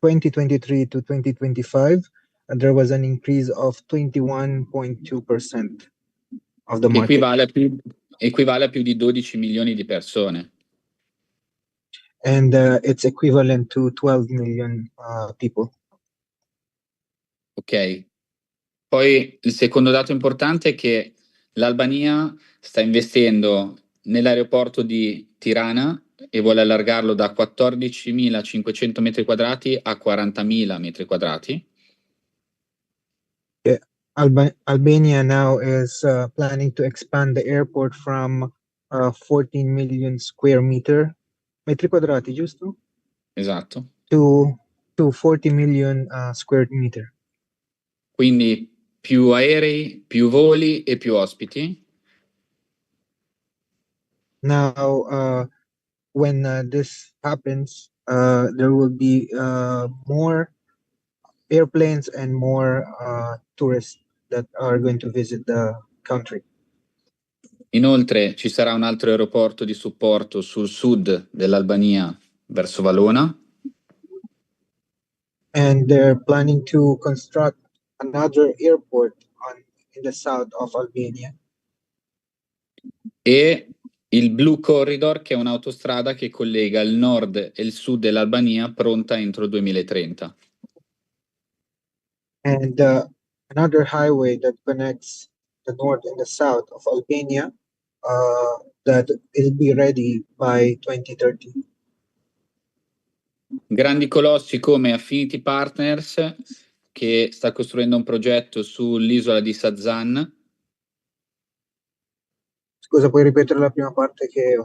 Speaker 12: 2023 to 2025, there was an increase of 21.2% of the market.
Speaker 11: Equivale a più di 12 milioni di persone.
Speaker 12: And it's equivalent to 12 million people.
Speaker 11: Ok. Poi il secondo dato importante è che l'Albania sta investendo nell'aeroporto di Tirana e vuole allargarlo da 14.500 metri quadrati a 40.000 metri quadrati.
Speaker 12: Albania now is planning to expand the airport from 14 million square metri quadrati, giusto?
Speaker 11: Esatto.
Speaker 12: To 40 million square meter.
Speaker 11: Quindi più aerei, più voli e più ospiti.
Speaker 12: Now, when this happens, there will be more airplanes and more tourists that are going to visit the country.
Speaker 11: Inoltre ci sarà un altro aeroporto di supporto sul sud dell'Albania verso Valona.
Speaker 12: And they're planning to construct another airport in the south of Albania.
Speaker 11: E il Blue Corridor, che è un'autostrada che collega il nord e il sud dell'Albania, pronta entro il 2030.
Speaker 12: And another highway that connects the north and the south of Albania that will be ready by 2030.
Speaker 11: Grandi colossi come Affinity Partners, che sta costruendo un progetto sull'isola di Sazan.
Speaker 12: Scusa, puoi ripetere la prima parte che ho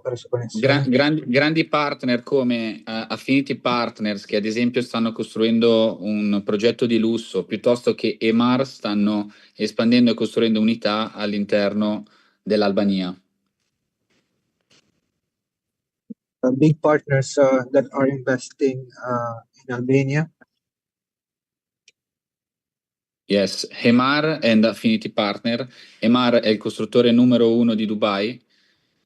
Speaker 12: perso connessione?
Speaker 11: Grandi partner come Affinity Partners, che ad esempio stanno costruendo un progetto di lusso, piuttosto che EMAR stanno espandendo e costruendo unità all'interno dell'Albania.
Speaker 12: Big partners that are investing in Albania.
Speaker 11: Yes, EMAR and Affinity Partner. EMAR è il costruttore numero 1 di Dubai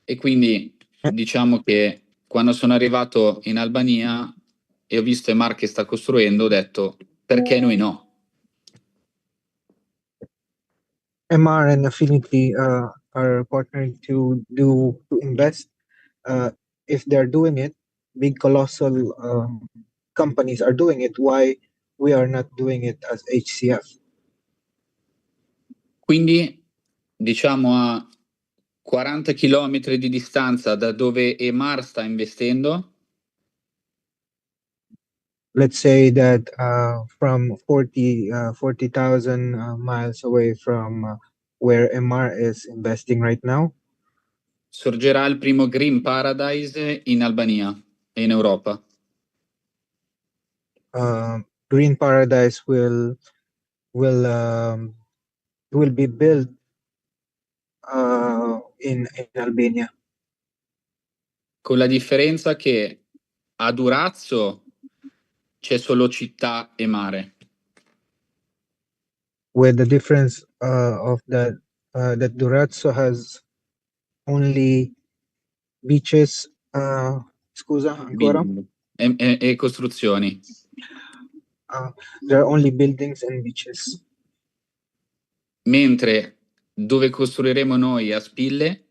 Speaker 11: e quindi diciamo che quando sono arrivato in Albania e ho visto EMAR che sta costruendo, ho detto perché noi no?
Speaker 12: MR and Affinity are partnering to invest. If they're doing it, big colossal companies are doing it. Why we are not doing it as HCF?
Speaker 11: Quindi diciamo a 40 km di distanza da dove EMAR sta investendo,
Speaker 12: Let's say that from 40,000 miles away from where MR is investing right now,
Speaker 11: sorgerà il primo Green Paradise in Albania e in Europa.
Speaker 12: Green Paradise will be built in Albania.
Speaker 11: Con la differenza che a Durazzo c'è solo città e mare.
Speaker 12: With the difference of that Durazzo has only beaches. Scusa, ancora?
Speaker 11: E costruzioni.
Speaker 12: There are only buildings and beaches.
Speaker 11: Mentre dove costruiremo noi a Spille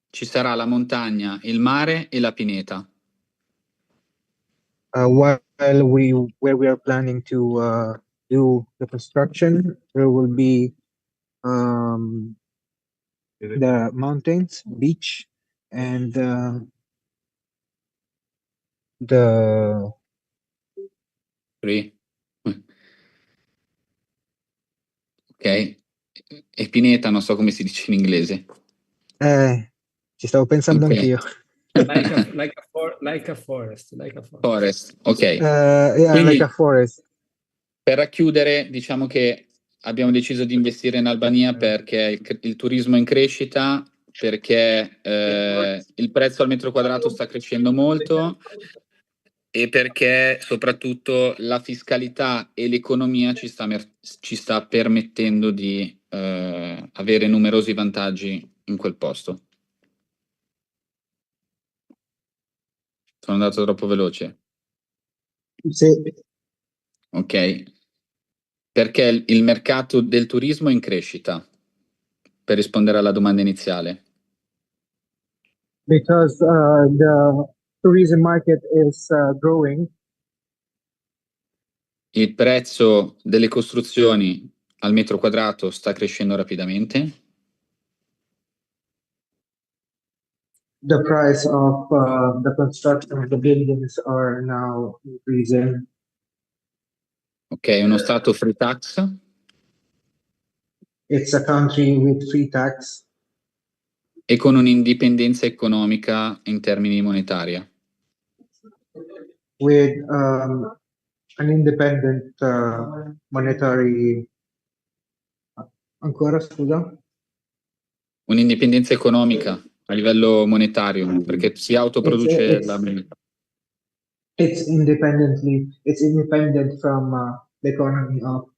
Speaker 11: ci sarà la montagna, il mare e la pineta.
Speaker 12: Where we are planning to do the construction, there will be the mountains, beach, and the
Speaker 11: Free. Ok. E pineta non so come si dice in inglese.
Speaker 12: ci stavo pensando
Speaker 11: Okay.
Speaker 12: anch'io.
Speaker 2: Like a forest.
Speaker 11: Forest, ok.
Speaker 12: Yeah,
Speaker 11: Quindi,
Speaker 12: like a forest.
Speaker 11: per racchiudere, diciamo che abbiamo deciso di investire in Albania perché il turismo è in crescita, perché il prezzo al metro quadrato sta crescendo molto e perché soprattutto la fiscalità e l'economia ci sta permettendo di avere numerosi vantaggi in quel posto. Sono andato troppo veloce?
Speaker 12: Sì.
Speaker 11: Ok. Perché il mercato del turismo è in crescita, per rispondere alla domanda iniziale.
Speaker 12: Because the tourism market is growing.
Speaker 11: Il prezzo delle costruzioni al metro quadrato sta crescendo rapidamente.
Speaker 12: The price of the construction of the buildings are now increasing.
Speaker 11: Ok, uno stato free tax.
Speaker 12: It's a country with free tax.
Speaker 11: E con un'indipendenza economica in termini monetaria.
Speaker 12: With an independent monetary. Ancora, scusa?
Speaker 11: Un'indipendenza economica a livello monetario, perché si autoproduce la moneta.
Speaker 12: It's independent from the economy of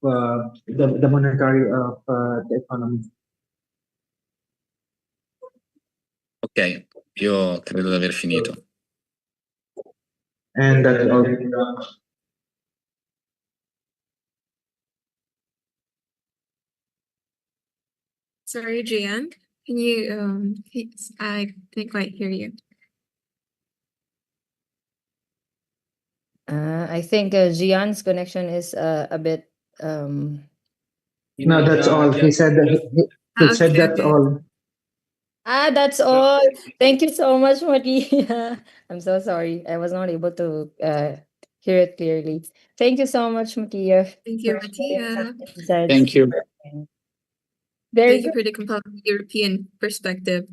Speaker 12: the monetary of the economy.
Speaker 11: Ok, io credo di aver finito.
Speaker 12: And that's all.
Speaker 1: Sorry, Gian, can you I didn't quite hear you.
Speaker 10: I think Jian's connection is a bit.
Speaker 12: No, that's all. He said that he said that's all.
Speaker 10: That's all. Thank you so much, Maria. I'm so sorry. I was not able to hear it clearly. Thank you so much, Maria.
Speaker 1: Thank you, Mattia.
Speaker 11: Thank you.
Speaker 10: Very
Speaker 1: Thank you for the compelling European perspective.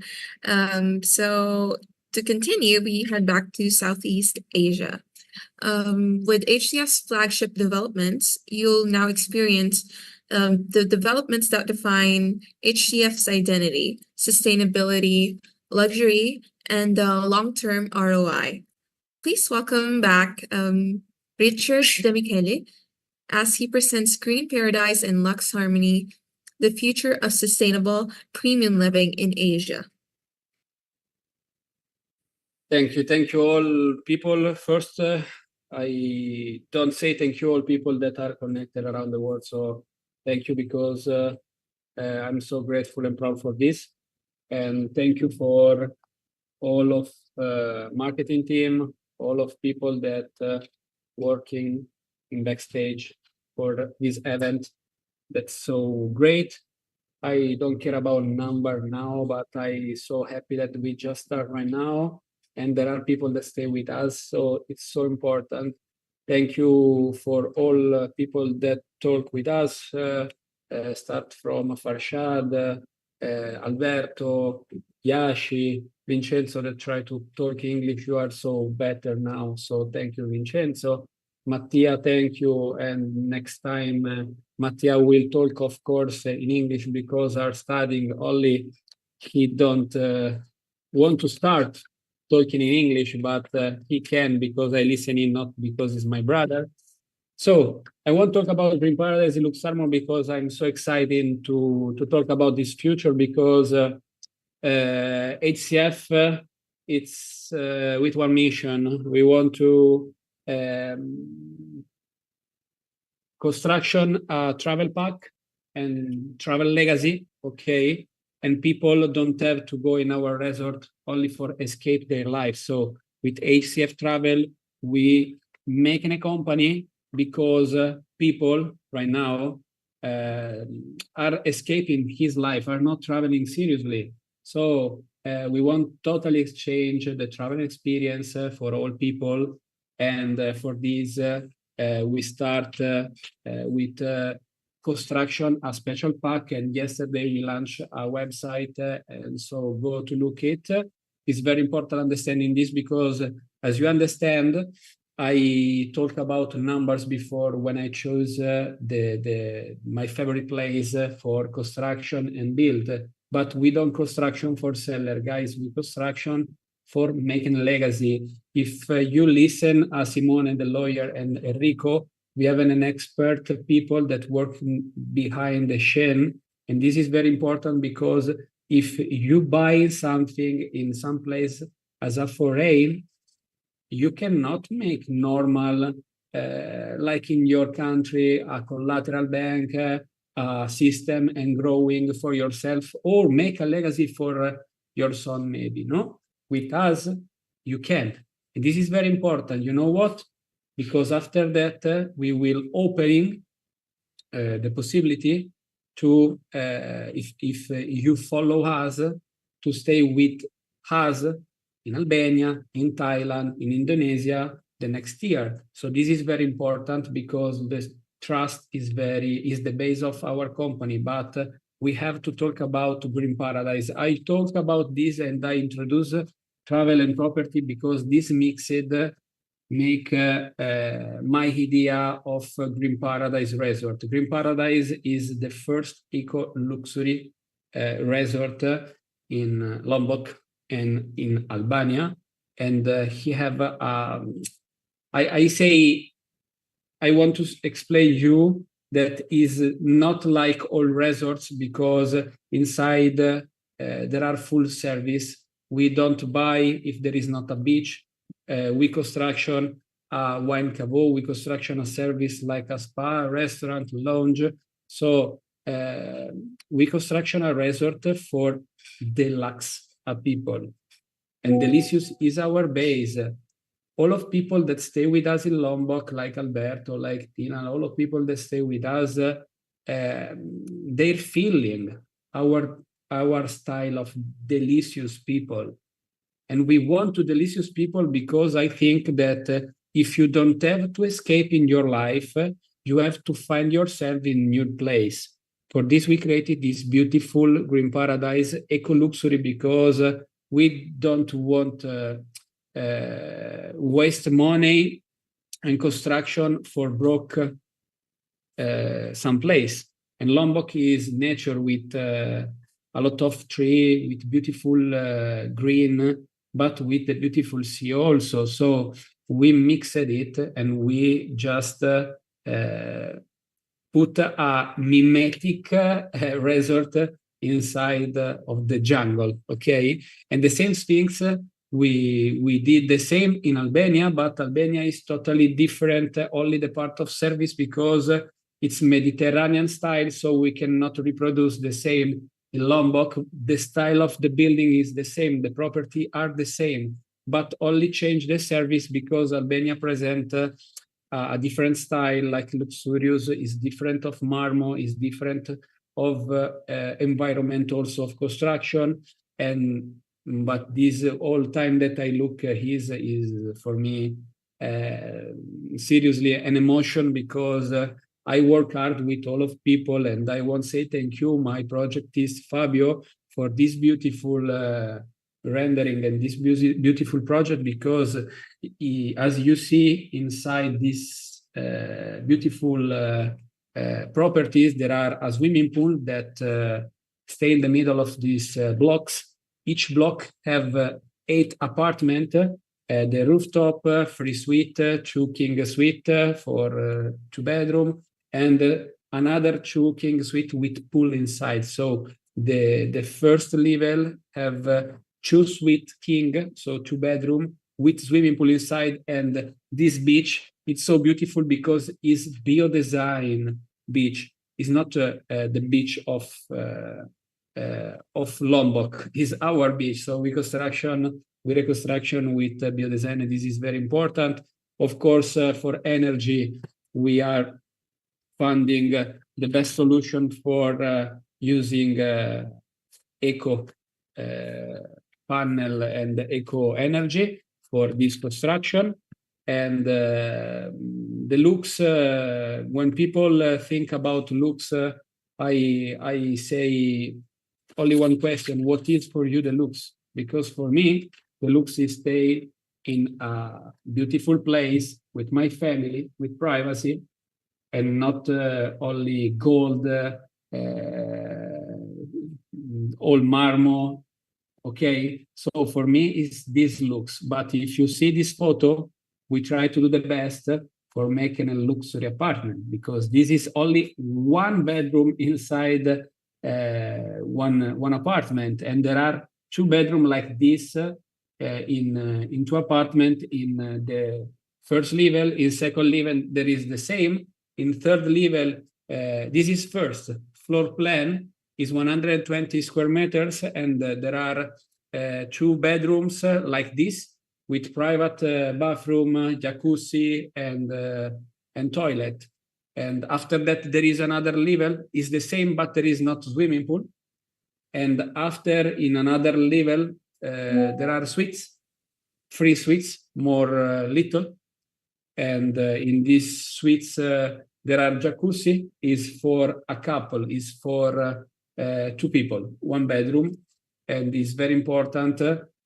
Speaker 1: So to continue, we head back to Southeast Asia. With HCF's flagship developments, you'll now experience the developments that define HCF's identity, sustainability, luxury, and long-term ROI. Please welcome back Richard Demichele as he presents Green Paradise and Lux Harmony, the future of sustainable premium living in Asia.
Speaker 2: Thank you all people. First, I don't say thank you all people that are connected around the world. So thank you because I'm so grateful and proud for this. And thank you for all of marketing team, all of people that working in backstage for this event. That's so great. I don't care about number now, but I so happy that we just start right now. And there are people that stay with us, so it's so important. Thank you for all people that talk with us, start from Farshad, Alberto, Yashi, Vincenzo that try to talk English. You are so better now, so thank you, Vincenzo. Mattia, thank you, and next time Mattia will talk, of course, in English because are studying only. He don't want to start talking in English, but he can because I listen in, not because he's my brother. So I want to talk about Green Paradise in Lux Harmony because I'm so excited to talk about this future because HCF, it's with one mission. We want to construction travel pack and travel legacy, okay? And people don't have to go in our resort only for escape their life. So with HCF Travel, we making a company because people right now are escaping his life, are not traveling seriously. So we want totally exchange the travel experience for all people. And for this, we start with construction, a special pack. And yesterday we launched a website. And so go to look it. It's very important understanding this because as you understand, I talked about numbers before when I chose my favorite place for construction and build. But we don't construction for seller, guys. We construction for making a legacy. If you listen, Simone, the lawyer, and Enrico, we have an expert people that work behind the chain. And this is very important because if you buy something in some place as a foreign, you cannot make normal, like in your country, a collateral bank system and growing for yourself or make a legacy for your son maybe, no? With us, you can. And this is very important. You know what? Because after that, we will opening the possibility to, if you follow us, to stay with us in Albania, in Thailand, in Indonesia, the next year. So this is very important because the trust is the base of our company, but we have to talk about Green Paradise. I talked about this and I introduced travel and property because this mixed make my idea of Green Paradise Resort. Green Paradise is the first eco-luxury resort in Lombok and in Albania. And he have, I say, I want to explain you that is not like all resorts because inside there are full service. We don't buy if there is not a beach. We construction a wine caveau, we construction a service like a spa, restaurant, lounge. So we construction a resort for deluxe people. And Delicious is our base. All of people that stay with us in Lombok, like Alberto, like Tina, all of people that stay with us, they're feeling our style of delicious people. And we want to delicious people because I think that if you don't have to escape in your life, you have to find yourself in a new place. for this, we created this beautiful green paradise eco luxury because we don't want waste money and construction for broke someplace. And Lombok is nature with a lot of tree, with beautiful green, but with the beautiful sea also. So we mixed it and we just put a mimetic resort inside of the jungle, okay? And the same things, we did the same in Albania, but Albania is totally different, only the part of service because it's Mediterranean style, so we cannot reproduce the same in Lombok. The style of the building is the same, the property are the same, but only change the service because Albania present a different style, like luxurious is different of marmo, is different of environment also of construction. And but this all time that I look his is for me seriously an emotion because I work hard with all of people, and I want to say thank you. My project is Fabio for this beautiful rendering and this beautiful project because as you see inside this beautiful properties, there are a swimming pool that stay in the middle of these blocks. Each block have 8 apartments. The rooftop, free suite, 2 king suite for 2 bedroom, and another 2 king suite with pool inside. So the first level have 2 suite king, so 2 bedroom with swimming pool inside. And this beach, it's so beautiful because it's bio-design beach. It's not the beach of Lombok. It's our beach. So we reconstruction with bio-design, and this is very important. Of course, for energy, we are funding the best solution for using eco panel and eco energy for this construction. And the looks, when people think about looks, I say only one question: what is for you the looks? Because for me, the looks is stay in a beautiful place with my family, with privacy, and not only gold, all marmo. Okay, so for me, it's this looks. But if you see this photo, we try to do the best for making a luxury apartment because this is only 1 bedroom inside one apartment, and there are 2 bedrooms like this in 2 apartments in the first level. In second level, there is the same. In third level, this is first floor plan is 120 square meters, and there are 2 bedrooms like this with private bathroom, jacuzzi, and toilet. And after that, there is another level, is the same, but there is not swimming pool. And after, in another level, there are suites, free suites, more little. And in these suites, there are jacuzzi, is for a couple, is for 2 people, 1 bedroom. And it's very important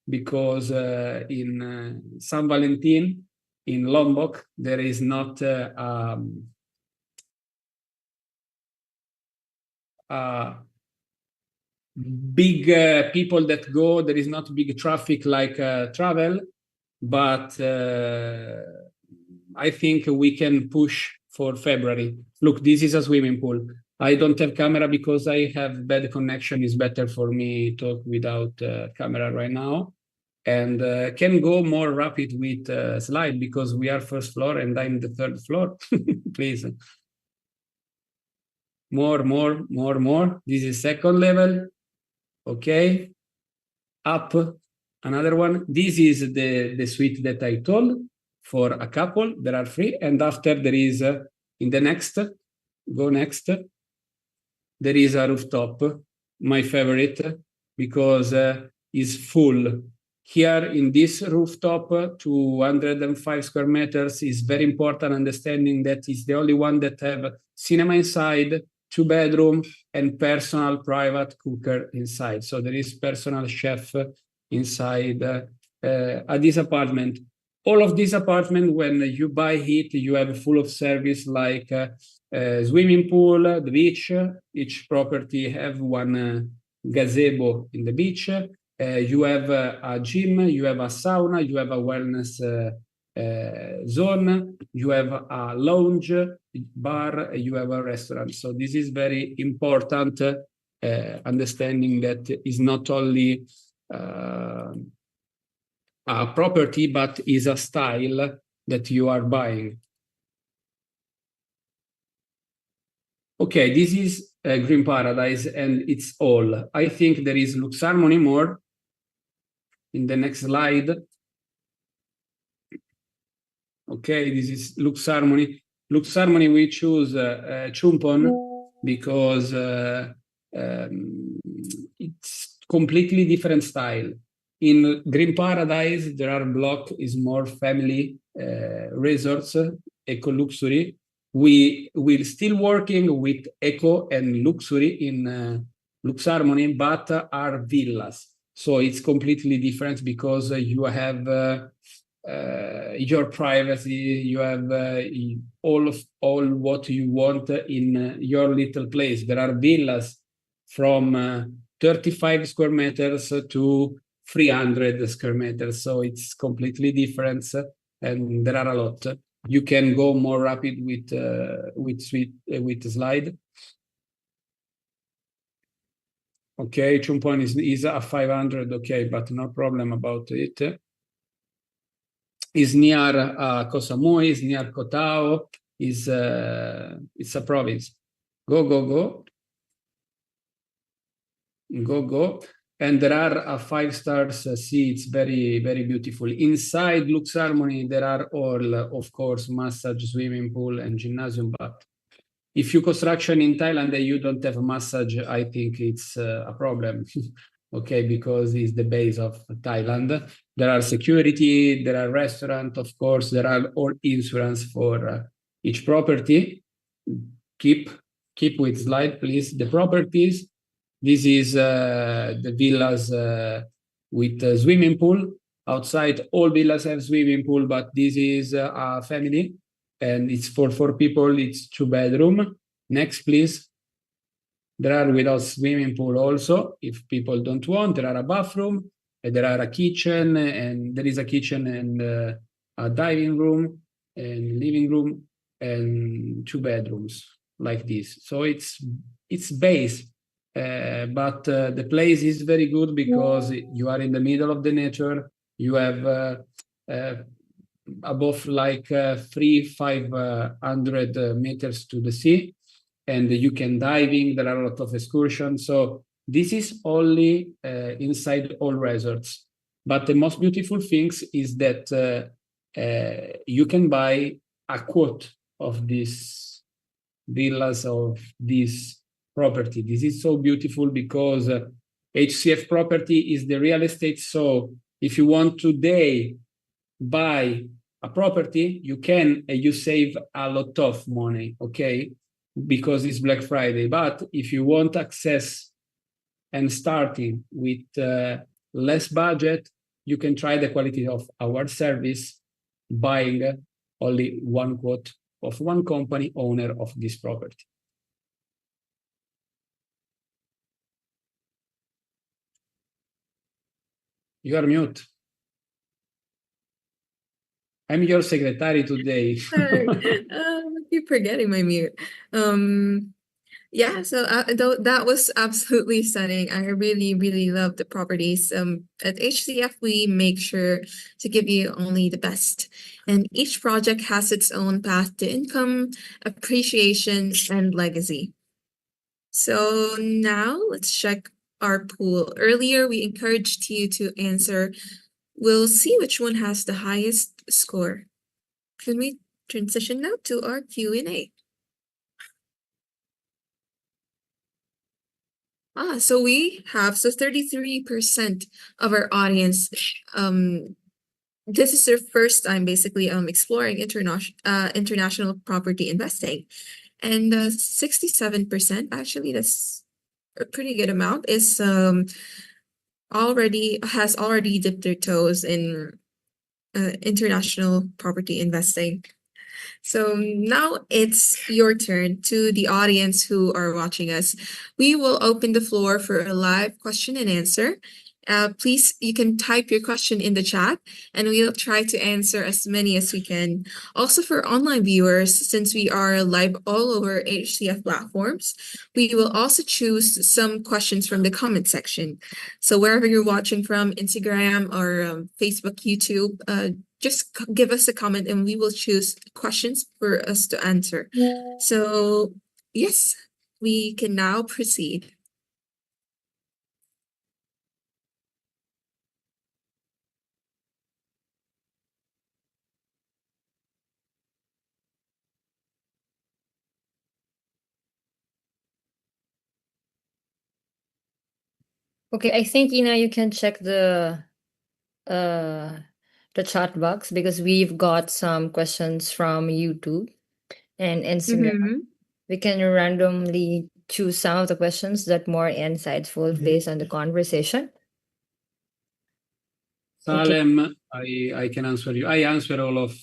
Speaker 2: because in San Valentin, in Lombok, there is not big people that go. There is not big traffic like travel, but I think we can push for February. Look, this is a swimming pool. I don't have camera because I have bad connection. It's better for me to talk without camera right now. And can go more rapid with slide because we are first floor and I'm the 3rd floor. Please. More. This is second level. Okay. Up. Another one. This is the suite that I told for a couple. There are 3. And after there is, in the next, go next. There is a rooftop, my favorite, because it's full. Here in this rooftop, 205 square meters is very important, understanding that it's the only one that have cinema inside, 2-bedroom, and personal private cooker inside. So there is personal chef inside this apartment. All of this apartment, when you buy it, you have full of service like swimming pool, the beach. Each property have one gazebo in the beach. You have a gym, you have a sauna, you have a wellness zone, you have a lounge, bar, you have a restaurant. So this is very important, understanding that is not only a property, but is a style that you are buying. Okay, this is Green Paradise, and it's all. I think there is Lux Harmony more in the next slide. Okay, this is Lux Harmony. Lux Harmony, we choose Chumpon because it's completely different style. In Green Paradise, there are block is more family resorts, eco luxury. We will still working with eco and luxury in Lux Harmony, but are villas. So it's completely different because you have your privacy, you have all what you want in your little place. There are villas from 35 square meters to 300 square meters, so it's completely different, and there are a lot. You can go more rapid with slide. Okay, Chumpon is a 500, okay, but no problem about it. Is near Koh Samui, is near Koh Tao, it's a province. Go. And there are 5 stars seats, very, very beautiful. Inside Lux Harmony, there are all, of course, massage, swimming pool, and gymnasium. But if you construction in Thailand and you don't have a massage, I think it's a problem. Okay, because it's the base of Thailand. There are security, there are restaurant, of course, there are all insurance for each property. Keep with slide, please. The properties. This is the villas with a swimming pool. Outside, all villas have swimming pool, but this is a family, and it's for 4 people. It's 2-bedroom. Next, please. There are without swimming pool also, if people don't want. There are a bathroom, there are a kitchen, and there is a kitchen and a dining room and living room and 2 bedrooms like this. So it's base. But the place is very good because you are in the middle of the nature. You have above like 500 meters to the sea, and you can diving. There are a lot of excursions. So this is only inside all resorts. But the most beautiful things is that you can buy a quote of these villas, of this property. This is so beautiful because HCF property is the real estate. So if you want today buy a property, you can, and you save a lot of money, okay? Because it's Black Friday. But if you want access and starting with less budget, you can try the quality of our service buying only one quote of one company owner of this property. You are mute. I'm your secretary today.
Speaker 1: Sorry. I keep forgetting my mute. Yeah, so that was absolutely stunning. I really, really love the properties. At HCF, we make sure to give you only the best. And each project has its own path to income, appreciation, and legacy. So now let's check our pool. Earlier, we encouraged you to answer. We'll see which one has the highest score. Can we transition now to our Q&A? So we have 33% of our audience. This is their first time basically exploring international property investing. And 67%, actually, that's a pretty good amount, is has already dipped their toes in international property investing. So now it's your turn. To the audience who are watching us, we will open the floor for a live question and answer. Please, you can type your question in the chat and we'll try to answer as many as we can. Also for online viewers, since we are live all over HCF platforms, we will also choose some questions from the comment section. So wherever you're watching from, Instagram or Facebook, YouTube, just give us a comment and we will choose questions for us to answer. So yes, we can now proceed.
Speaker 10: Okay, I think Ina, you can check the chat box because we've got some questions from YouTube and Instagram. We can randomly choose some of the questions that more insightful based on the conversation.
Speaker 2: Salem, I can answer you. I answer all of.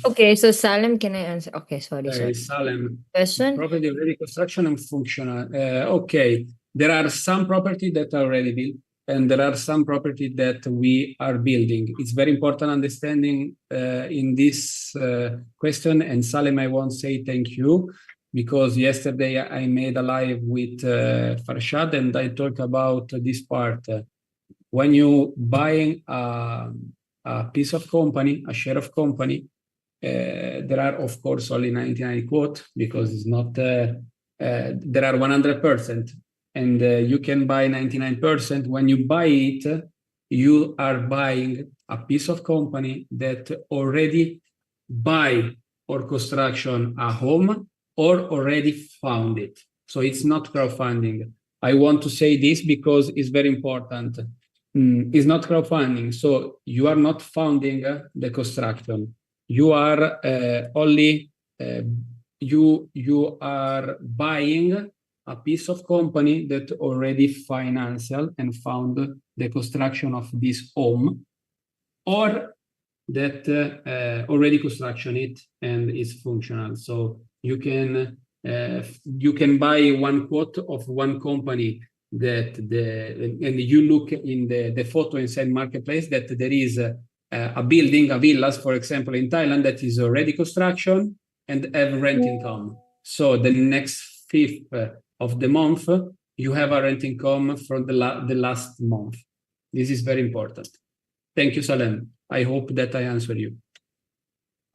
Speaker 10: Okay, so Salem, can I answer? Okay, sorry.
Speaker 2: Salem.
Speaker 10: Question?
Speaker 2: Property already construction and functional. Okay, there are some property that are already built, and there are some property that we are building. It's very important understanding in this question. And Salem, I want to say thank you because yesterday I made a live with Farshad and I talked about this part. When you buying a piece of company, a share of company, there are of course only 99 quote because it's not there are 100% and you can buy 99%. When you buy it, you are buying a piece of company that already buy or construction a home or already found it. So it's not crowdfunding. I want to say this because it's very important. It's not crowdfunding. So you are not funding the construction. You are only you are buying a piece of company that already financial and found the construction of this home, or that already construction it and is functional. So you can buy one quote of one company that and you look in the photo inside marketplace that there is a building, a villas, for example, in Thailand that is already construction and have rent income. So the next 5th of the month, you have a rent income from the last month. This is very important. Thank you, Salem. I hope that I answered you.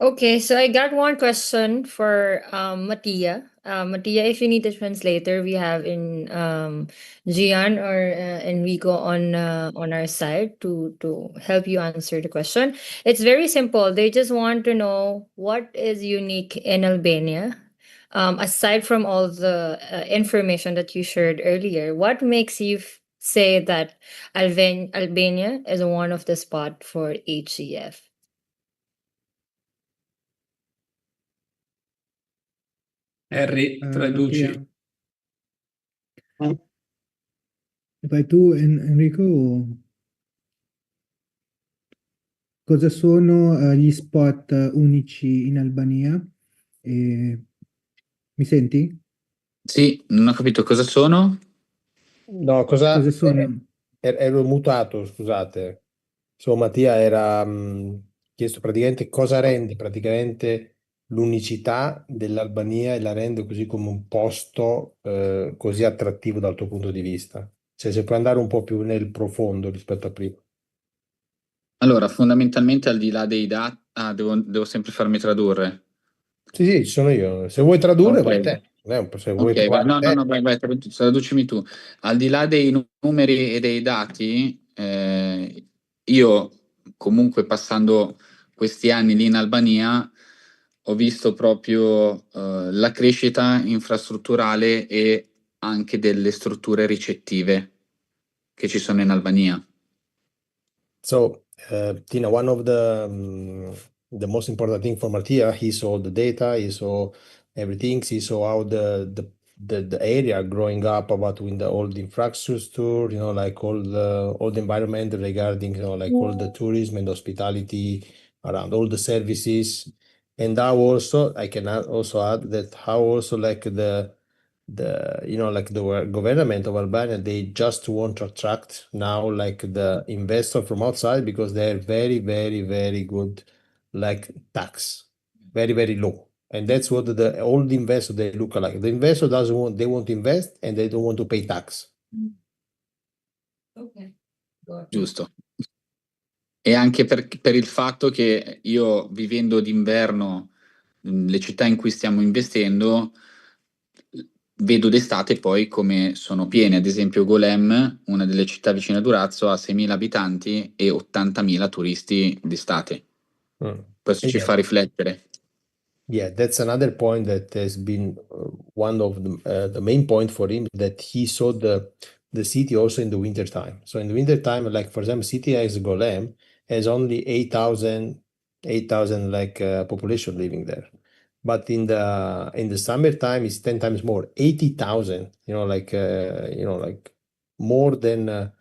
Speaker 10: Okay, so I got one question for Mattia. Mattia, if you need a translator, we have in Gian or Enrico on our side to help you answer the question. It's very simple. They just want to know what is unique in Albania. Aside from all the information that you shared earlier, what makes you say that Albania is one of the spot for HCF?
Speaker 2: Harry, traduci.
Speaker 13: Vai tu, Enrico, cosa sono gli spot unici in Albania? Mi senti?
Speaker 11: Sì, non ho capito cosa sono.
Speaker 3: No, cosa
Speaker 13: sono?
Speaker 3: Ero mutato, scusate. So, Mattia era chiesto praticamente cosa rende praticamente l'unicità dell'Albania e la rende così come un posto così attrattivo dal tuo punto di vista. Cioè, se puoi andare un po' più nel profondo rispetto a prima.
Speaker 11: Allora, fondamentalmente al di là dei dati, devo sempre farmi tradurre.
Speaker 3: Sì, ci sono io. Se vuoi tradurre,
Speaker 11: Ok.
Speaker 3: vai te. Se vuoi
Speaker 11: Ok,
Speaker 3: provare te.
Speaker 11: no, vai, traducimi tu. Al di là dei numeri e dei dati, io comunque passando questi anni lì in Albania ho visto proprio la crescita infrastrutturale e anche delle strutture ricettive che ci sono in Albania.
Speaker 3: So, Tina, one of the most important thing for Mattia, he saw the data, he saw everything. He saw how the area growing up about with all the infrastructure, like all the environment regarding, like all the tourism and hospitality around all the services. And now also I can also add that how also like like the government of Albania, they just want to attract now like the investor from outside because they're very, very, very good, like tax, very, very low. And that's what all the investors they look like. The investor doesn't want, they want to invest and they don't want to pay tax.
Speaker 10: Okay.
Speaker 11: Giusto. E anche per il fatto che io vivendo d'inverno le città in cui stiamo investendo vedo d'estate poi come sono piene. Ad esempio Golem, una delle città vicine a Durazzo, ha 6.000 abitanti e 80.000 turisti d'estate. Questo ci fa riflettere.
Speaker 3: Yeah, that's another point that has been one of the main point for him, that he saw the city also in the winter time. So in the winter time, like for example, city as Golem has only 8,000 like population living there. But in the summertime, it's 10 times more, 80,000. Like more than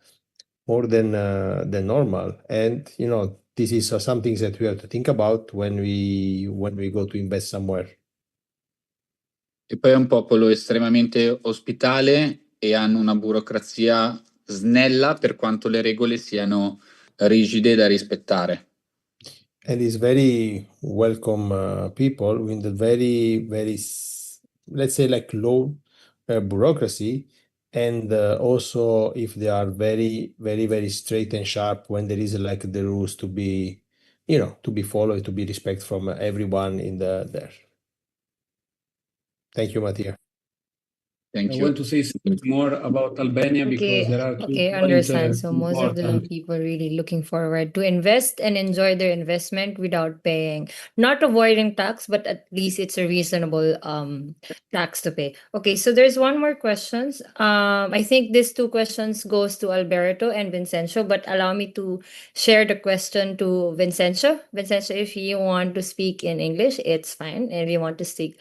Speaker 3: normal. And this is some things that we have to think about when we go to invest somewhere.
Speaker 11: E poi è un popolo estremamente ospitale e hanno una burocrazia snella per quanto le regole siano rigide da rispettare.
Speaker 3: And it's very welcome people with the very, very, let's say, like low bureaucracy. And also if they are very, very, very straight and sharp when there is like the rules to be, to be followed, to be respect from everyone in there. Thank you, Mattia.
Speaker 2: I want to say something more about Albania because there are two
Speaker 10: Okay,
Speaker 2: points
Speaker 10: understand. So most of the
Speaker 2: important.
Speaker 10: people are really looking forward to invest and enjoy their investment without paying, not avoiding tax, but at least it's a reasonable tax to pay. Okay, so there's one more questions. I think these two questions goes to Alberto and Vincenzo, but allow me to share the question to Vincenzo. Vincenzo, if you want to speak in English, it's fine. And if you want to speak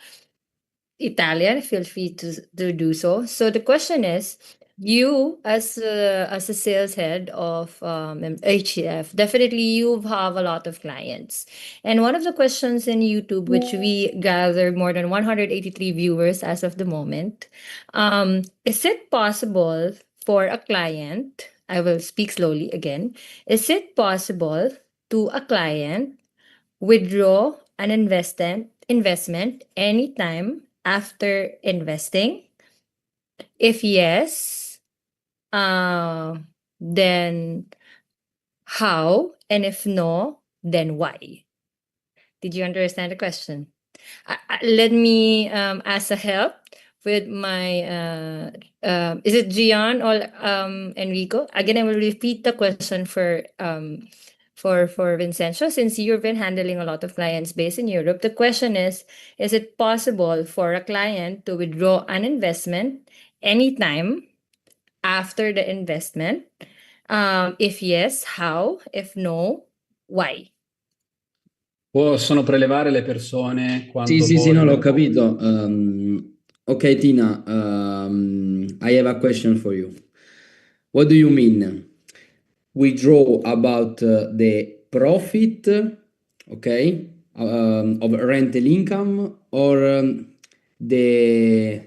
Speaker 10: Italian, feel free to do so. So the question is, you as a sales head of HCF, definitely you have a lot of clients. And one of the questions in YouTube, which we gathered more than 183 viewers as of the moment, is it possible for a client, I will speak slowly again, is it possible to a client withdraw an investment anytime after investing? If yes, then how? And if no, then why? Did you understand the question? Let me ask a help with my is it Gian or Enrico? Again, I will repeat the question for Vincenzo, since you've been handling a lot of clients based in Europe. The question is it possible for a client to withdraw an investment anytime after the investment? If yes, how? If no, why?
Speaker 2: Possono prelevare le persone quando
Speaker 8: Sì, no, l'ho
Speaker 2: vogliono.
Speaker 8: capito. Ok, Tina, I have a question for you. What do you mean? Withdraw about the profit, okay, of rental income, or the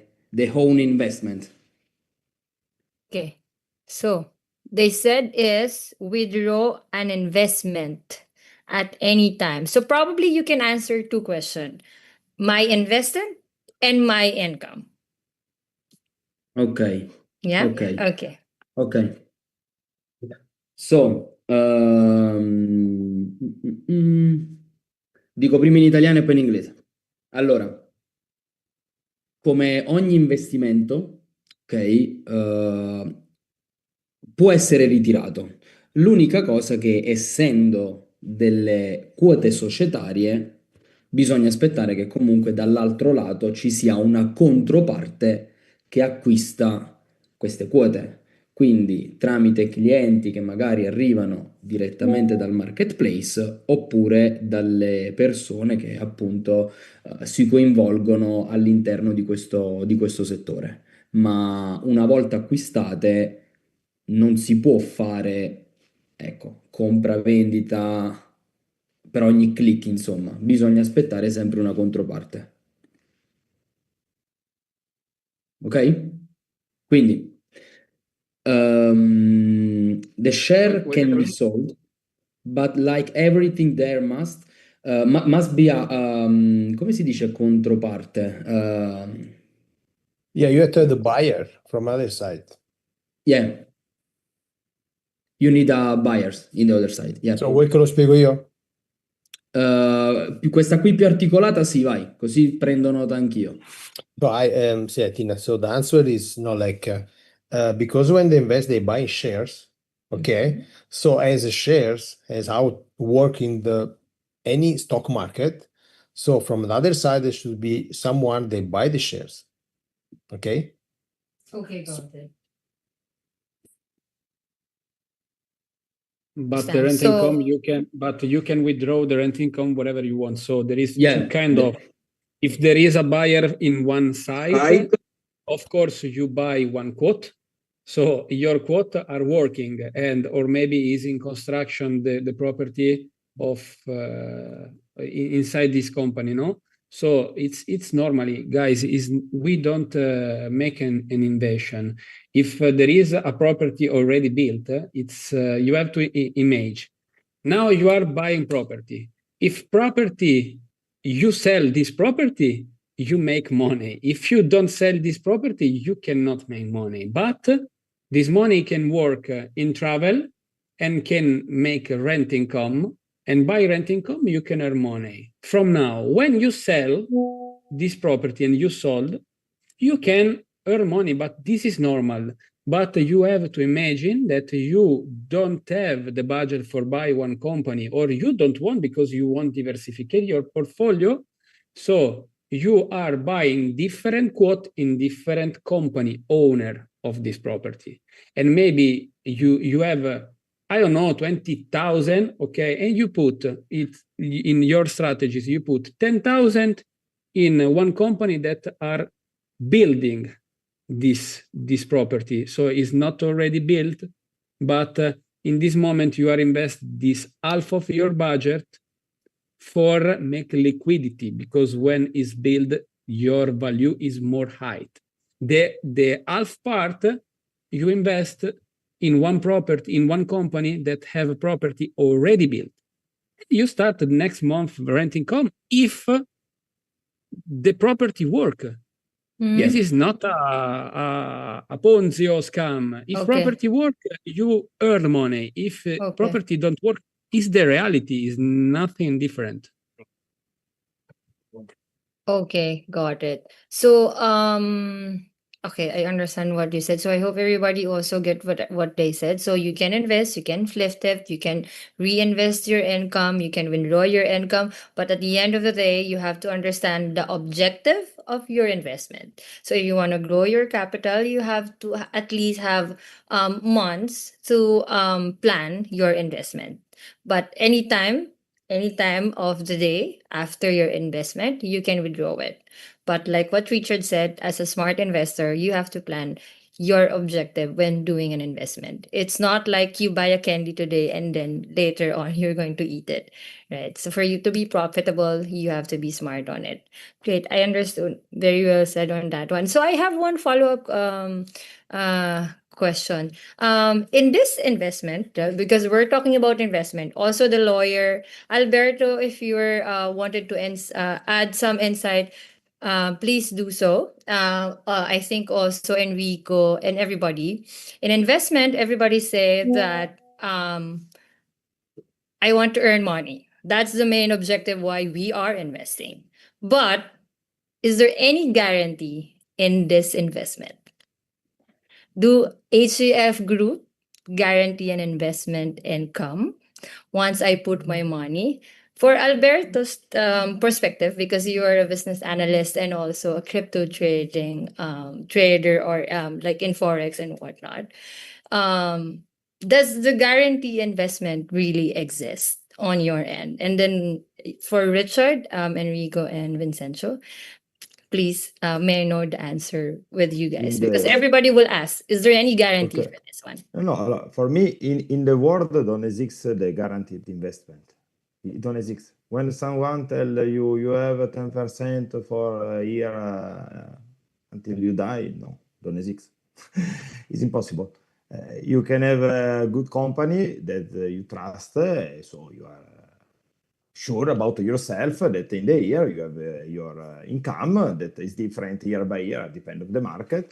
Speaker 8: own investment?
Speaker 10: Okay, so they said is withdraw an investment at any time. So probably you can answer two questions: my investment and my income.
Speaker 8: Ok.
Speaker 10: Yeah.
Speaker 8: Ok.
Speaker 10: Okay.
Speaker 8: Ok. So, dico prima in italiano e poi in inglese. Allora, come ogni investimento, ok, può essere ritirato. L'unica cosa che, essendo delle quote societarie, bisogna aspettare che comunque dall'altro lato ci sia una controparte che acquista queste quote. quindi tramite clienti che magari arrivano direttamente dal marketplace oppure dalle persone che appunto si coinvolgono all'interno di questo settore. Ma una volta acquistate non si può fare, ecco, compravendita per ogni click, insomma, bisogna aspettare sempre una controparte. Ok? Quindi, the share can be sold, but like everything there must be a, come si dice controparte?
Speaker 3: Yeah, you have to have the buyer from other side.
Speaker 8: Yeah. You need a buyers in the other side. Yeah.
Speaker 3: So vuoi che lo spiego io?
Speaker 8: Questa qui più articolata, sì, vai, così prendo nota anch'io.
Speaker 3: So Tina, so the answer is no, like because when they invest, they buy shares. Okay, so as a shares, as how work in the any stock market. So from the other side, there should be someone they buy the shares. Okay.
Speaker 10: Okay, got it.
Speaker 2: But the
Speaker 10: Understand.
Speaker 2: rent
Speaker 10: So-
Speaker 2: income you can withdraw the rent income whatever you want. So there is
Speaker 8: Yeah.
Speaker 2: two kind of, if there is a buyer in one side, of course you buy one quote. So your quote are working and or maybe is in construction the property of inside this company, no? So it's normally, guys, is we don't make an invasion. If there is a property already built, it's you have to image. Now you are buying property. If property, you sell this property, you make money. If you don't sell this property, you cannot make money. But this money can work in travel and can make rent income. And by rent income, you can earn money. From now, when you sell this property and you sold, you can earn money, but this is normal. But you have to imagine that you don't have the budget for buy one company, or you don't want because you want diversify your portfolio. So you are buying different quote in different company owner of this property. And maybe you have, I don't know, 20,000, okay, and you put it in your strategies, you put 10,000 in one company that are building this property. So it's not already built, but in this moment you are invest this half of your budget for make liquidity, because when it's built, your value is more high. The half part you invest in one property, in one company that have a property already built. You start the next month rent income if the property work. This is not a Ponzi or scam. If
Speaker 10: Okay.
Speaker 2: property work, you earn money. If property don't work, is the reality, is nothing different.
Speaker 10: Okay, got it. So, okay, I understand what you said. So I hope everybody also get what they said. So you can invest, you can flip it, you can reinvest your income, you can withdraw your income, but at the end of the day, you have to understand the objective of your investment. So if you want to grow your capital, you have to at least have months to plan your investment. But anytime of the day after your investment, you can withdraw it. But like what Richard said, as a smart investor, you have to plan your objective when doing an investment. It's not like you buy a candy today and then later on you're going to eat it, right? So for you to be profitable, you have to be smart on it. Great, I understood. Very well said on that one. So I have one follow-up question. In this investment, because we're talking about investment, also the lawyer Alberto, if you're wanted to add some insight, please do so. I think also Enrico and everybody in investment, everybody say that I want to earn money. That's the main objective why we are investing. But is there any guarantee in this investment? Do HCF Group guarantee an investment income once I put my money? For Alberto's perspective, because you are a business analyst and also a crypto trading trader, or like in Forex and whatnot, does the guarantee investment really exist on your end? And then for Richard, Enrico, and Vincenzo, please, may I know the answer with you guys? Because everybody will ask, is there any guarantee for this one?
Speaker 6: No, for me, in the world, don't exist the guaranteed investment. It don't exist. When someone tell you you have 10% for a year until you die, no, don't exist. It's impossible. You can have a good company that you trust, so you are sure about yourself that in the year you have your income that is different year by year, depending on the market.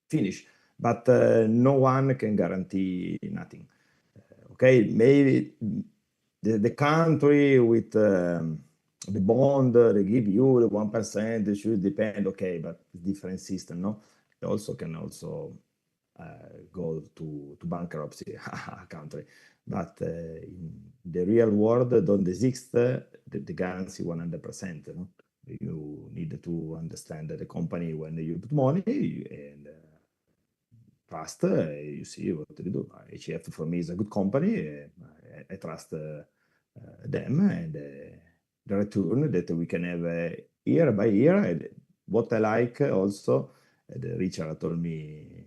Speaker 6: Finish. But no one can guarantee nothing. Okay, maybe the country with the bond they give you the 1%, it should depend. Okay, but different system, no? They also can go to bankruptcy country. But in the real world, don't exist the guarantee 100%. No? You need to understand that the company, when you put money and trust, you see what they do. HCF for me is a good company. I trust them and the return that we can have year by year. And what I like also, Richard told me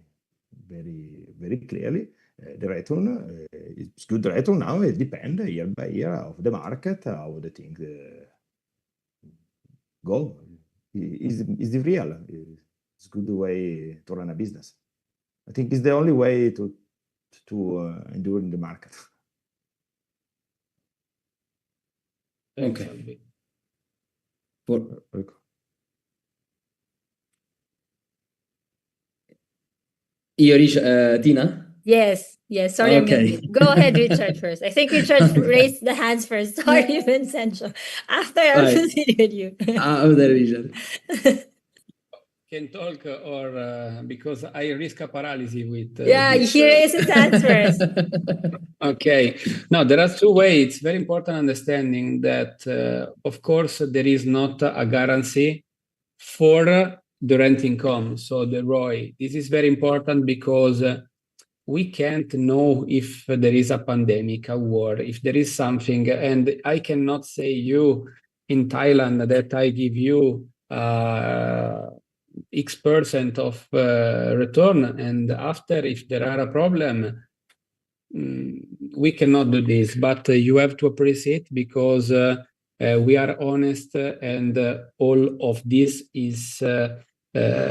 Speaker 6: very, very clearly, the return is good return now. It depends year by year of the market, how the thing go. Is the real. It's a good way to run a business. I think it's the only way to endure in the market.
Speaker 8: Okay. Tina?
Speaker 10: Yes, sorry.
Speaker 8: Okay.
Speaker 10: Go ahead, Richard, first. I think Richard raised the hands first. Sorry, Vincenzo. After I'll proceed with you.
Speaker 8: After Richard.
Speaker 2: Can talk or because I risk a paralysis with
Speaker 10: he raised his hands first.
Speaker 2: Okay. No, there are two ways. It's very important understanding that, of course, there is not a guarantee for the rent income, so the ROI. This is very important because we can't know if there is a pandemic, a war, if there is something, and I cannot say you in Thailand that I give you X% of return, and after, if there are a problem, we cannot do this. But you have to appreciate because we are honest, and all of this is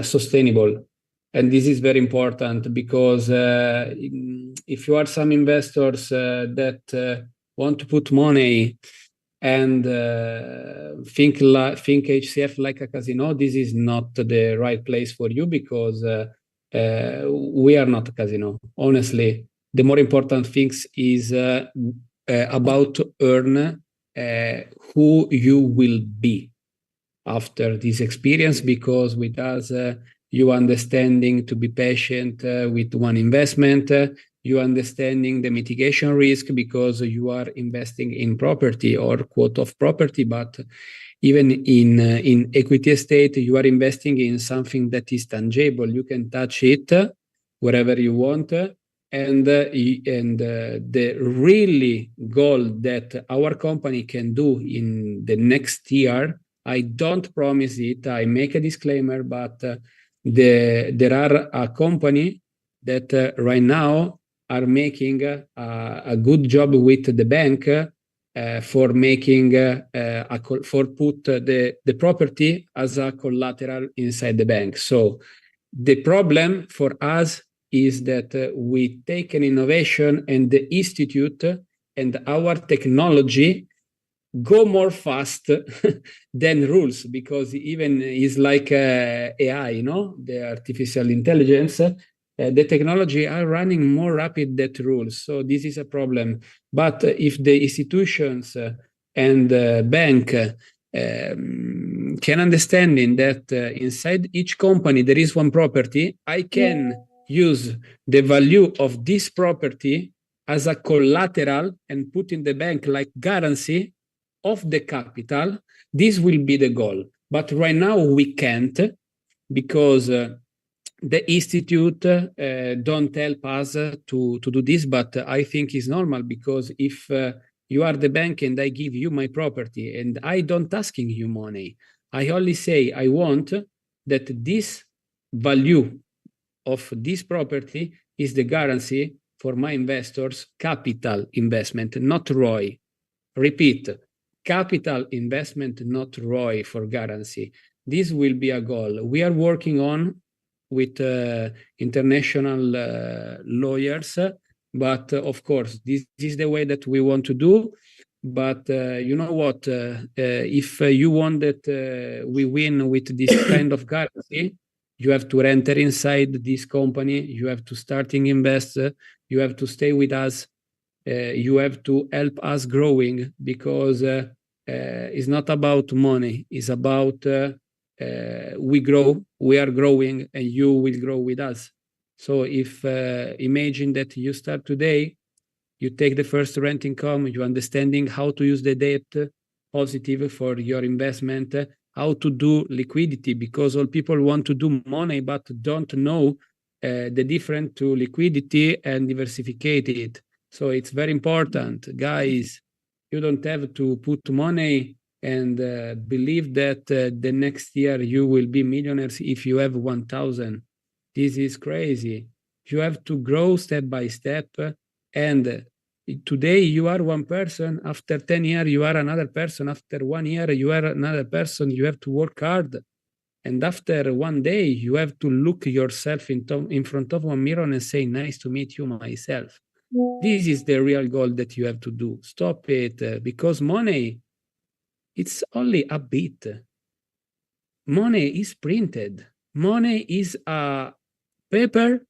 Speaker 2: sustainable. And this is very important because if you are some investors that want to put money and think HCF like a casino, this is not the right place for you because we are not a casino. Honestly, the more important things is about to earn who you will be after this experience, because with us, you understanding to be patient with one investment, you understanding the mitigation risk because you are investing in property or quote of property, but even in equity estate, you are investing in something that is tangible. You can touch it wherever you want. And the really goal that our company can do in the next year, I don't promise it. I make a disclaimer, but there are a company that right now are making a good job with the bank for making for put the property as a collateral inside the bank. So the problem for us is that we take an innovation and the institute and our technology go more fast than rules, because even is like AI, you know, the artificial intelligence, the technology are running more rapid than rules. So this is a problem. But if the institutions and bank can understanding that inside each company there is one property, I can use the value of this property as a collateral and put in the bank like guarantee of the capital, this will be the goal. But right now we can't, because the institute don't help us to do this, but I think it's normal, because if you are the bank and I give you my property and I don't asking you money, I only say I want that this value of this property is the guarantee for my investors' capital investment, not ROI. Repeat, capital investment, not ROI for guarantee. This will be a goal. We are working on with international lawyers, but of course, this is the way that we want to do. But you know what? If you want that we win with this kind of guarantee, you have to enter inside this company, you have to starting invest, you have to stay with us, you have to help us growing, because it's not about money, it's about we are growing and you will grow with us. So if imagine that you start today, you take the first rent income, you understanding how to use the debt positive for your investment, how to do liquidity, because all people want to do money but don't know the difference to liquidity and diversificated. So it's very important, guys. You don't have to put money and believe that the next year you will be millionaires if you have 1,000. This is crazy. You have to grow step by step, and today you are one person, after 10 years you are another person, after 1 year you are another person. You have to work hard, and after one day you have to look yourself in front of a mirror and say, nice to meet you, myself. This is the real goal that you have to do. Stop it, because money, it's only a bit. Money is printed. Money is a paper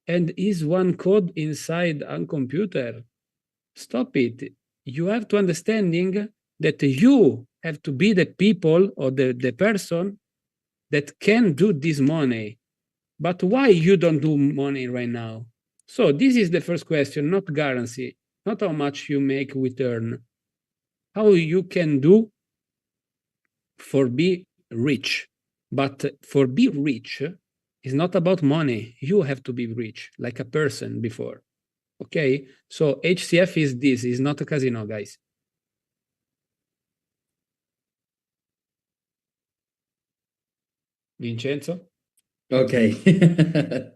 Speaker 2: and is one code inside a computer. Stop it. You have to understanding that you have to be the people or the person that can do this money. But why you don't do money right now? So this is the first question, not guarantee, not how much you make with earn. How you can do for be rich. But for be rich is not about money. You have to be rich, like a person before. Okay, so HCF is this, is not a casino, guys. Vincenzo?
Speaker 8: Okay.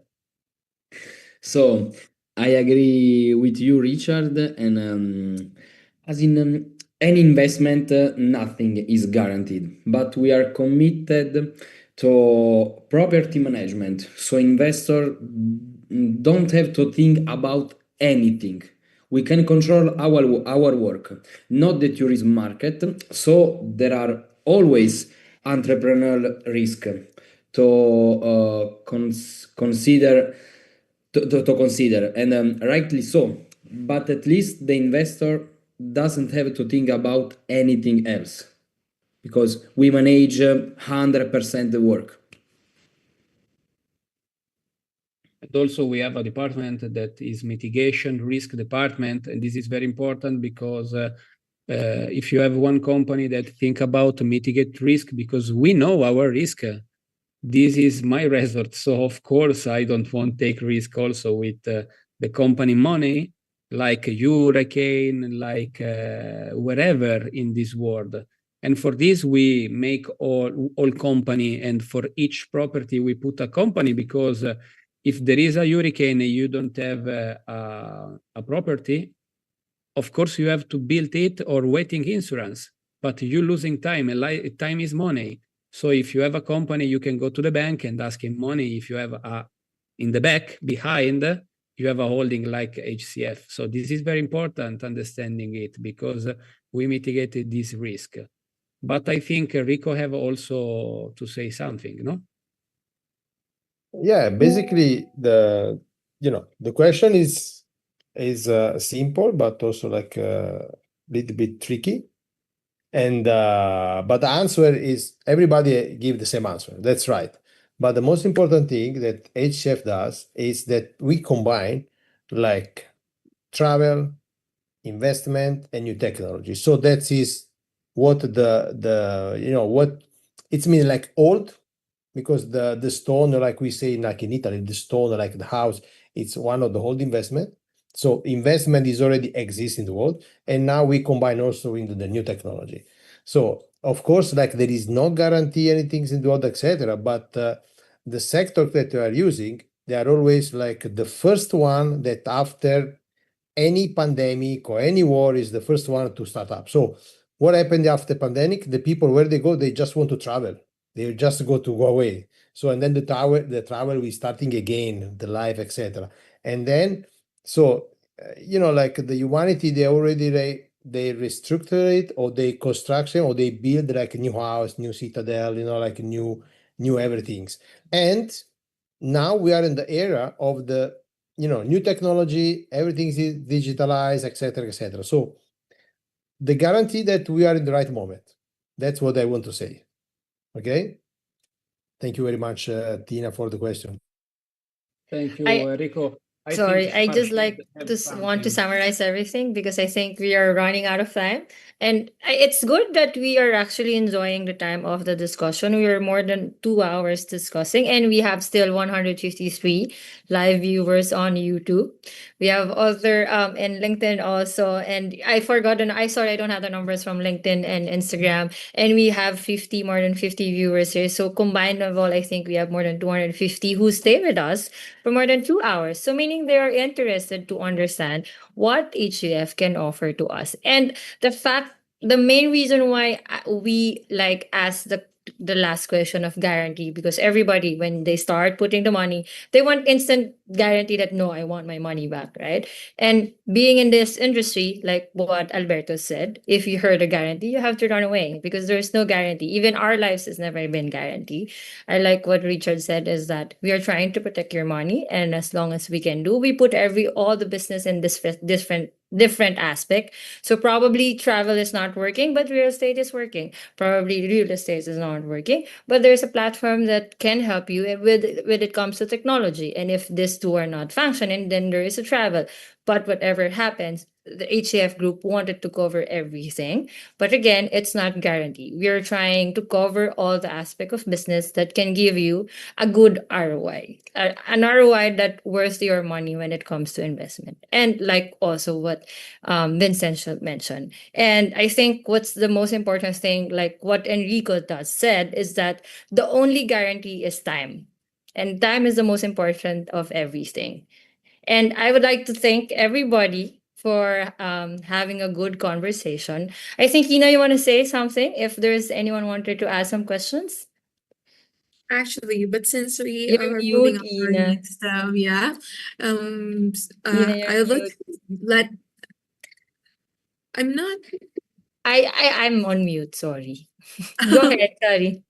Speaker 8: So I agree with you, Richard, and as in any investment, nothing is guaranteed, but we are committed to property management. So investor don't have to think about anything. We can control our work, not the tourism market. So there are always entrepreneurial risk to consider to consider, and rightly so. But at least the investor doesn't have to think about anything else, because we manage 100% the work.
Speaker 2: And also we have a department that is mitigation risk department, and this is very important, because if you have one company that think about mitigate risk, because we know our risk, this is my resort, so of course I don't want to take risk also with the company money, like hurricane, like wherever in this world. And for this we make all company, and for each property we put a company, because if there is a hurricane and you don't have a property, of course you have to build it or waiting insurance, but you losing time, and time is money. So if you have a company, you can go to the bank and ask him money. If you have in the back behind, you have a holding like HCF. So this is very important, understanding it, because we mitigated this risk. But I think Rico have also to say something, no?
Speaker 3: Yeah, basically the question is simple, but also like a little bit tricky. And but the answer is everybody give the same answer. That's right. But the most important thing that HCF does is that we combine like travel, investment, and new technology. So that is what what it's mean like old, because the stone, like we say like in Italy, the stone, like the house, it's one of the old investment. So investment is already exists in the world, and now we combine also into the new technology. So of course, like there is no guarantee anything in the world, etc. But the sector that we are using, they are always like the first one that after any pandemic or any war is the first one to start up. So what happened after pandemic? The people, where they go, they just want to travel. They just go away. So and then the travel is starting again, the life, etc. And then like the humanity, they already they restructure it, or they construction, or they build like a new house, new citadel, like new everything's. And now we are in the era of the new technology, everything is digitalized, etc., etc. So the guarantee that we are in the right moment. That's what I want to say. Okay. Thank you very much, Tina, for the question.
Speaker 2: Thank you,
Speaker 10: I
Speaker 2: Enrico.
Speaker 10: Sorry, I just
Speaker 2: Farshid
Speaker 10: like
Speaker 2: have
Speaker 10: to want to
Speaker 2: something.
Speaker 10: summarize everything because I think we are running out of time. And it's good that we are actually enjoying the time of the discussion. We are more than 2 hours discussing, and we have still 153 live viewers on YouTube. We have other in LinkedIn also, and I forgot, and I don't have the numbers from LinkedIn and Instagram, and we have more than 50 viewers here. So combined of all, I think we have more than 250 who stay with us for more than 2 hours. So meaning they are interested to understand what HCF can offer to us. And the main reason why we like ask the last question of guarantee, because everybody, when they start putting the money, they want instant guarantee that no, I want my money back, right? And being in this industry, like what Alberto said, if you heard a guarantee, you have to run away because there's no guarantee. Even our lives has never been guaranteed. I like what Richard said, is that we are trying to protect your money, and as long as we can do, we put all the business in this different aspect. So probably travel is not working, but real estate is working. Probably real estate is not working, but there's a platform that can help you with when it comes to technology. And if these two are not functioning, then there is a travel. But whatever happens, the HCF group wanted to cover everything. But again, it's not guaranteed. We are trying to cover all the aspect of business that can give you a good ROI, an ROI that worth your money when it comes to investment. And like also what Vincent mentioned. And I think what's the most important thing, like what Enrico does said, is that the only guarantee is time. And time is the most important of everything. And I would like to thank everybody for having a good conversation. I think, Ina, you want to say something if there's anyone wanted to ask some questions?
Speaker 1: Actually, but since we
Speaker 10: You're
Speaker 1: are moving
Speaker 10: mute,
Speaker 1: on to our
Speaker 10: Ina.
Speaker 1: next, yeah,
Speaker 10: Ina, you're
Speaker 1: I would like
Speaker 10: mute.
Speaker 1: to let. I'm not.
Speaker 10: I'm on mute, sorry. Go ahead, sorry.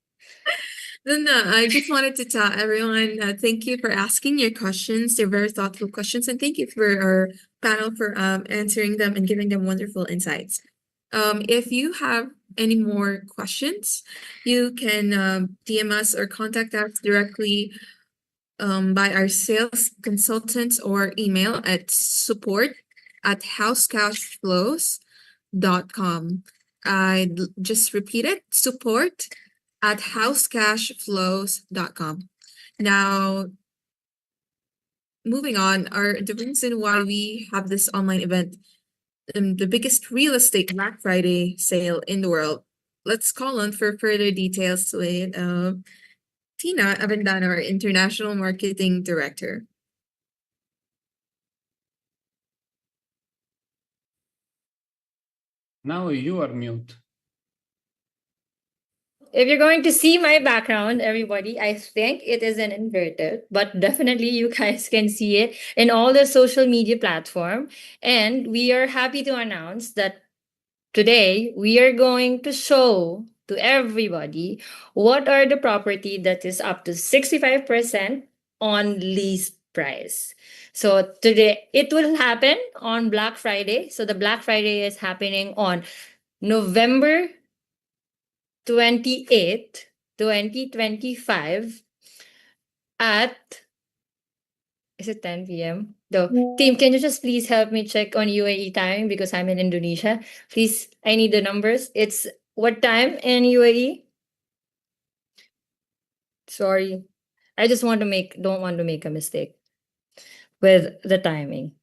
Speaker 1: No, I just wanted to tell everyone, thank you for asking your questions. They're very thoughtful questions, and thank you for our panel for answering them and giving them wonderful insights. If you have any more questions, you can DM us or contact us directly by our sales consultants or email at support@housecashflows.com. I just repeat it, support@housecashflows.com. Now, moving on, the reason why we have this online event, the biggest real estate Black Friday sale in the world. Let's call on for further details with Tina Avendano, our International Marketing Director.
Speaker 2: Now you are mute.
Speaker 10: If you're going to see my background, everybody, I think it is an inverted, but definitely you guys can see it in all the social media platform. And we are happy to announce that today we are going to show to everybody what are the property that is up to 65% on lease price. So today it will happen on Black Friday. So the Black Friday is happening on November 28th, 2025 at Is it 10 p.m.? No. Team, can you just please help me check on UAE time because I'm in Indonesia? Please, I need the numbers. It's what time in UAE? Sorry. I just don't want to make a mistake with the timing.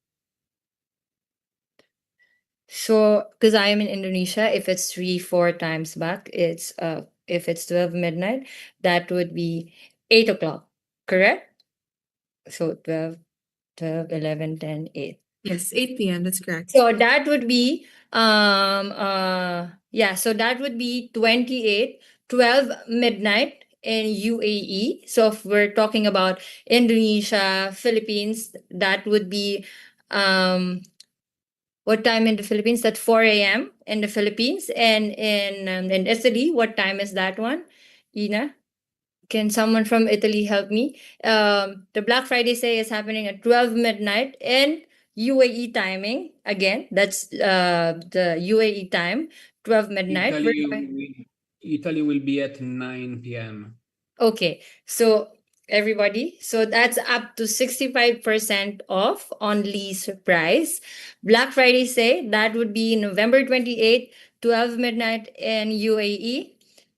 Speaker 10: So, because I am in Indonesia, if it's 3-4 times back, if it's 12 midnight, that would be 8 o'clock, correct? So 12, 11, 10, 8.
Speaker 1: Yes, 8 p.m. That's correct.
Speaker 10: So that would be so that would be 28, 12 midnight in UAE. So if we're talking about Indonesia, Philippines, that would be what time in the Philippines? That's 4 a.m. in the Philippines. And in Italy, what time is that one? Ina? Can someone from Italy help me? The Black Friday sale is happening at 12 midnight in UAE timing. Again, that's the UAE time, 12 midnight.
Speaker 2: Italy will be at 9 p.m.
Speaker 10: Okay, so everybody, so that's up to 65% off on lease price. Black Friday sale, that would be November 28, 12 midnight in UAE.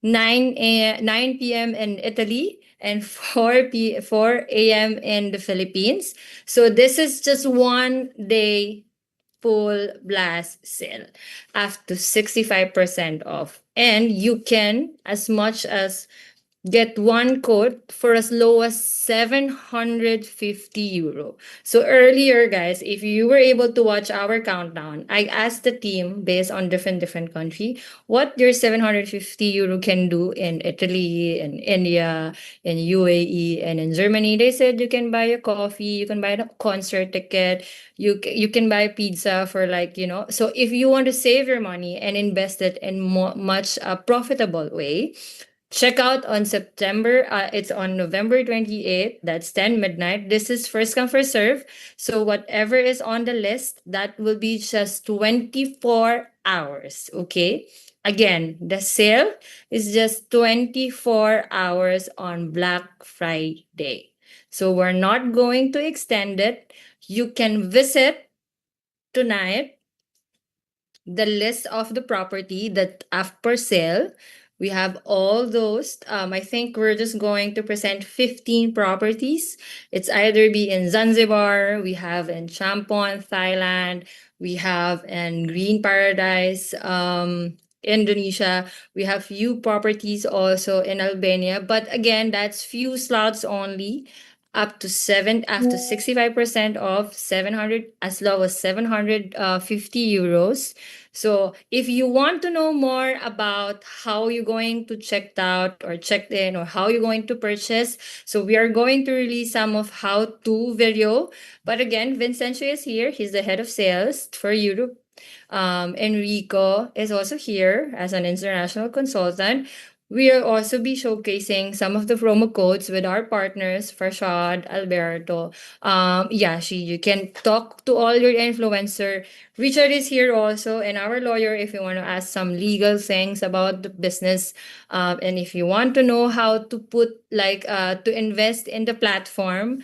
Speaker 10: 9 p.m. in Italy and 4 a.m. in the Philippines. So this is just 1 day full blast sale up to 65% off. And you can as much as get one quote for as low as 750 euro. So earlier, guys, if you were able to watch our countdown, I asked the team based on different country what your 750 euro can do in Italy, in India, in UAE, and in Germany. They said you can buy a coffee, you can buy a concert ticket, you can buy pizza for So if you want to save your money and invest it in much profitable way, check out on September. It's on November 28th. That's 10 midnight. This is first come, first serve. So whatever is on the list, that will be just 24 hours. Okay. Again, the sale is just 24 hours on Black Friday. So we're not going to extend it. You can visit tonight the list of the property that are for sale. We have all those. I think we're just going to present 15 properties. It's either be in Zanzibar, we have in Champon, Thailand, we have in Green Paradise, Indonesia. We have few properties also in Albania, but again, that's few slots only. Up to 65% off, 700 as low as 750 euros. So if you want to know more about how you're going to check out or checked in or how you're going to purchase, so we are going to release some of how-to video. But again, Vincenzo is here. He's the head of sales for Europe. Enrico is also here as an international consultant. We'll also be showcasing some of the promo codes with our partners, Farshad, Alberto, Yashi. You can talk to all your influencer. Richard is here also, and our lawyer if you want to ask some legal things about the business. And if you want to know how to to invest in the platform,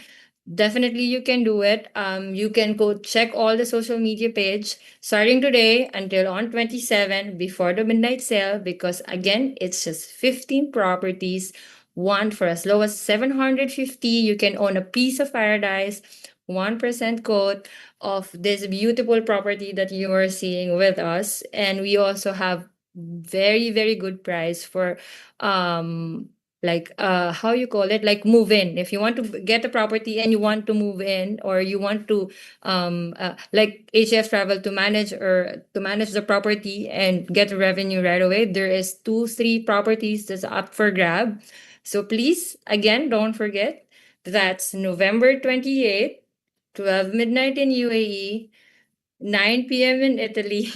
Speaker 10: definitely you can do it. You can go check all the social media page starting today until on 27 before the midnight sale, because again, it's just 15 properties, one for as low as 750. You can own a piece of paradise, 1% quote of this beautiful property that you are seeing with us. And we also have very, very good price for how you call it, like move in. If you want to get a property and you want to move in, or you want to like HCF Travel to manage the property and get revenue right away, there is 2-3 properties that's up for grab. So please, again, don't forget, that's November 28th, 12 midnight in UAE, 9 p.m. in Italy.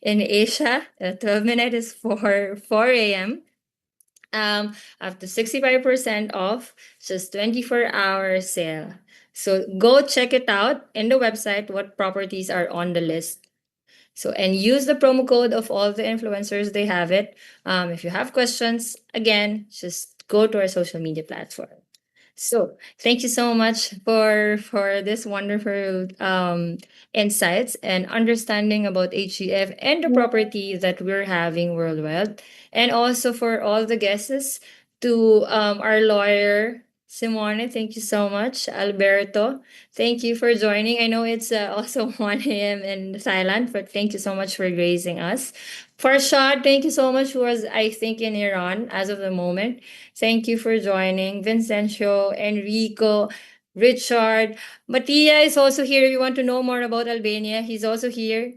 Speaker 10: In Asia, 12 midnight is 4 a.m. Up to 65% off, just 24-hour sale. So go check it out in the website what properties are on the list. So, and use the promo code of all the influencers, they have it. If you have questions, again, just go to our social media platform. So thank you so much for this wonderful insights and understanding about HCF and the property that we're having worldwide, and also for all the guests to our lawyer Simone. Thank you so much, Alberto. Thank you for joining. I know it's also 1 a.m. in Thailand, but thank you so much for gracing us. Farshad, thank you so much, who was, I think, in Iran as of the moment. Thank you for joining. Vincencio, Enrico, Richard. Mattia is also here. If you want to know more about Albania, he's also here.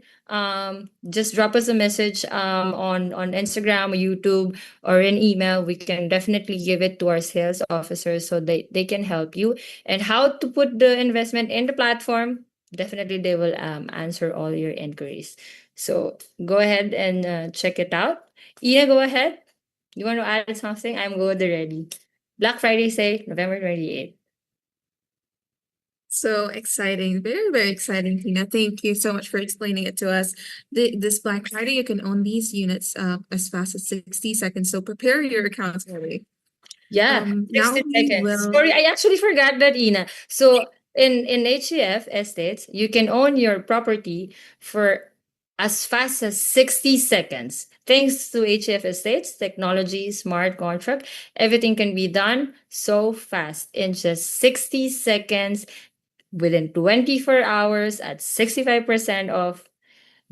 Speaker 10: Just drop us a message on Instagram or YouTube or an email. We can definitely give it to our sales officers so they can help you. And how to put the investment in the platform, definitely they will answer all your inquiries. So go ahead and check it out. Ina, go ahead. You want to add something? I'm good already. Black Friday sale, November 28th.
Speaker 1: So exciting. Very, very exciting, Tina. Thank you so much for explaining it to us. This Black Friday, you can own these units as fast as 60 seconds. So prepare your accounts early.
Speaker 10: Yeah,
Speaker 1: Now
Speaker 10: 60
Speaker 1: we
Speaker 10: seconds.
Speaker 1: will.
Speaker 10: Sorry, I actually forgot that, Ina. So in HCF estates, you can own your property for as fast as 60 seconds. Thanks to HCF estates, technology, smart contract, everything can be done so fast in just 60 seconds within 24 hours at 65% of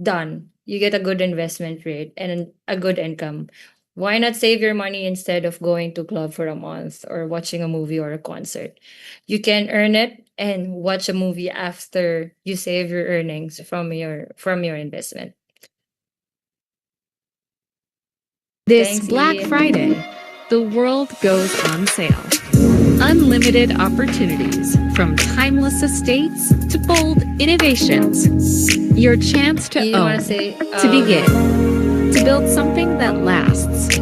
Speaker 10: done. You get a good investment rate and a good income. Why not save your money instead of going to club for a month or watching a movie or a concert? You can earn it and watch a movie after you save your earnings from your investment.
Speaker 14: This
Speaker 10: Thanks,
Speaker 14: Black
Speaker 10: Ian.
Speaker 14: Friday, the world goes on sale. Unlimited opportunities, from timeless estates to bold innovations. Your chance to
Speaker 10: You
Speaker 14: own,
Speaker 10: wanna say
Speaker 14: to begin, to build something that lasts.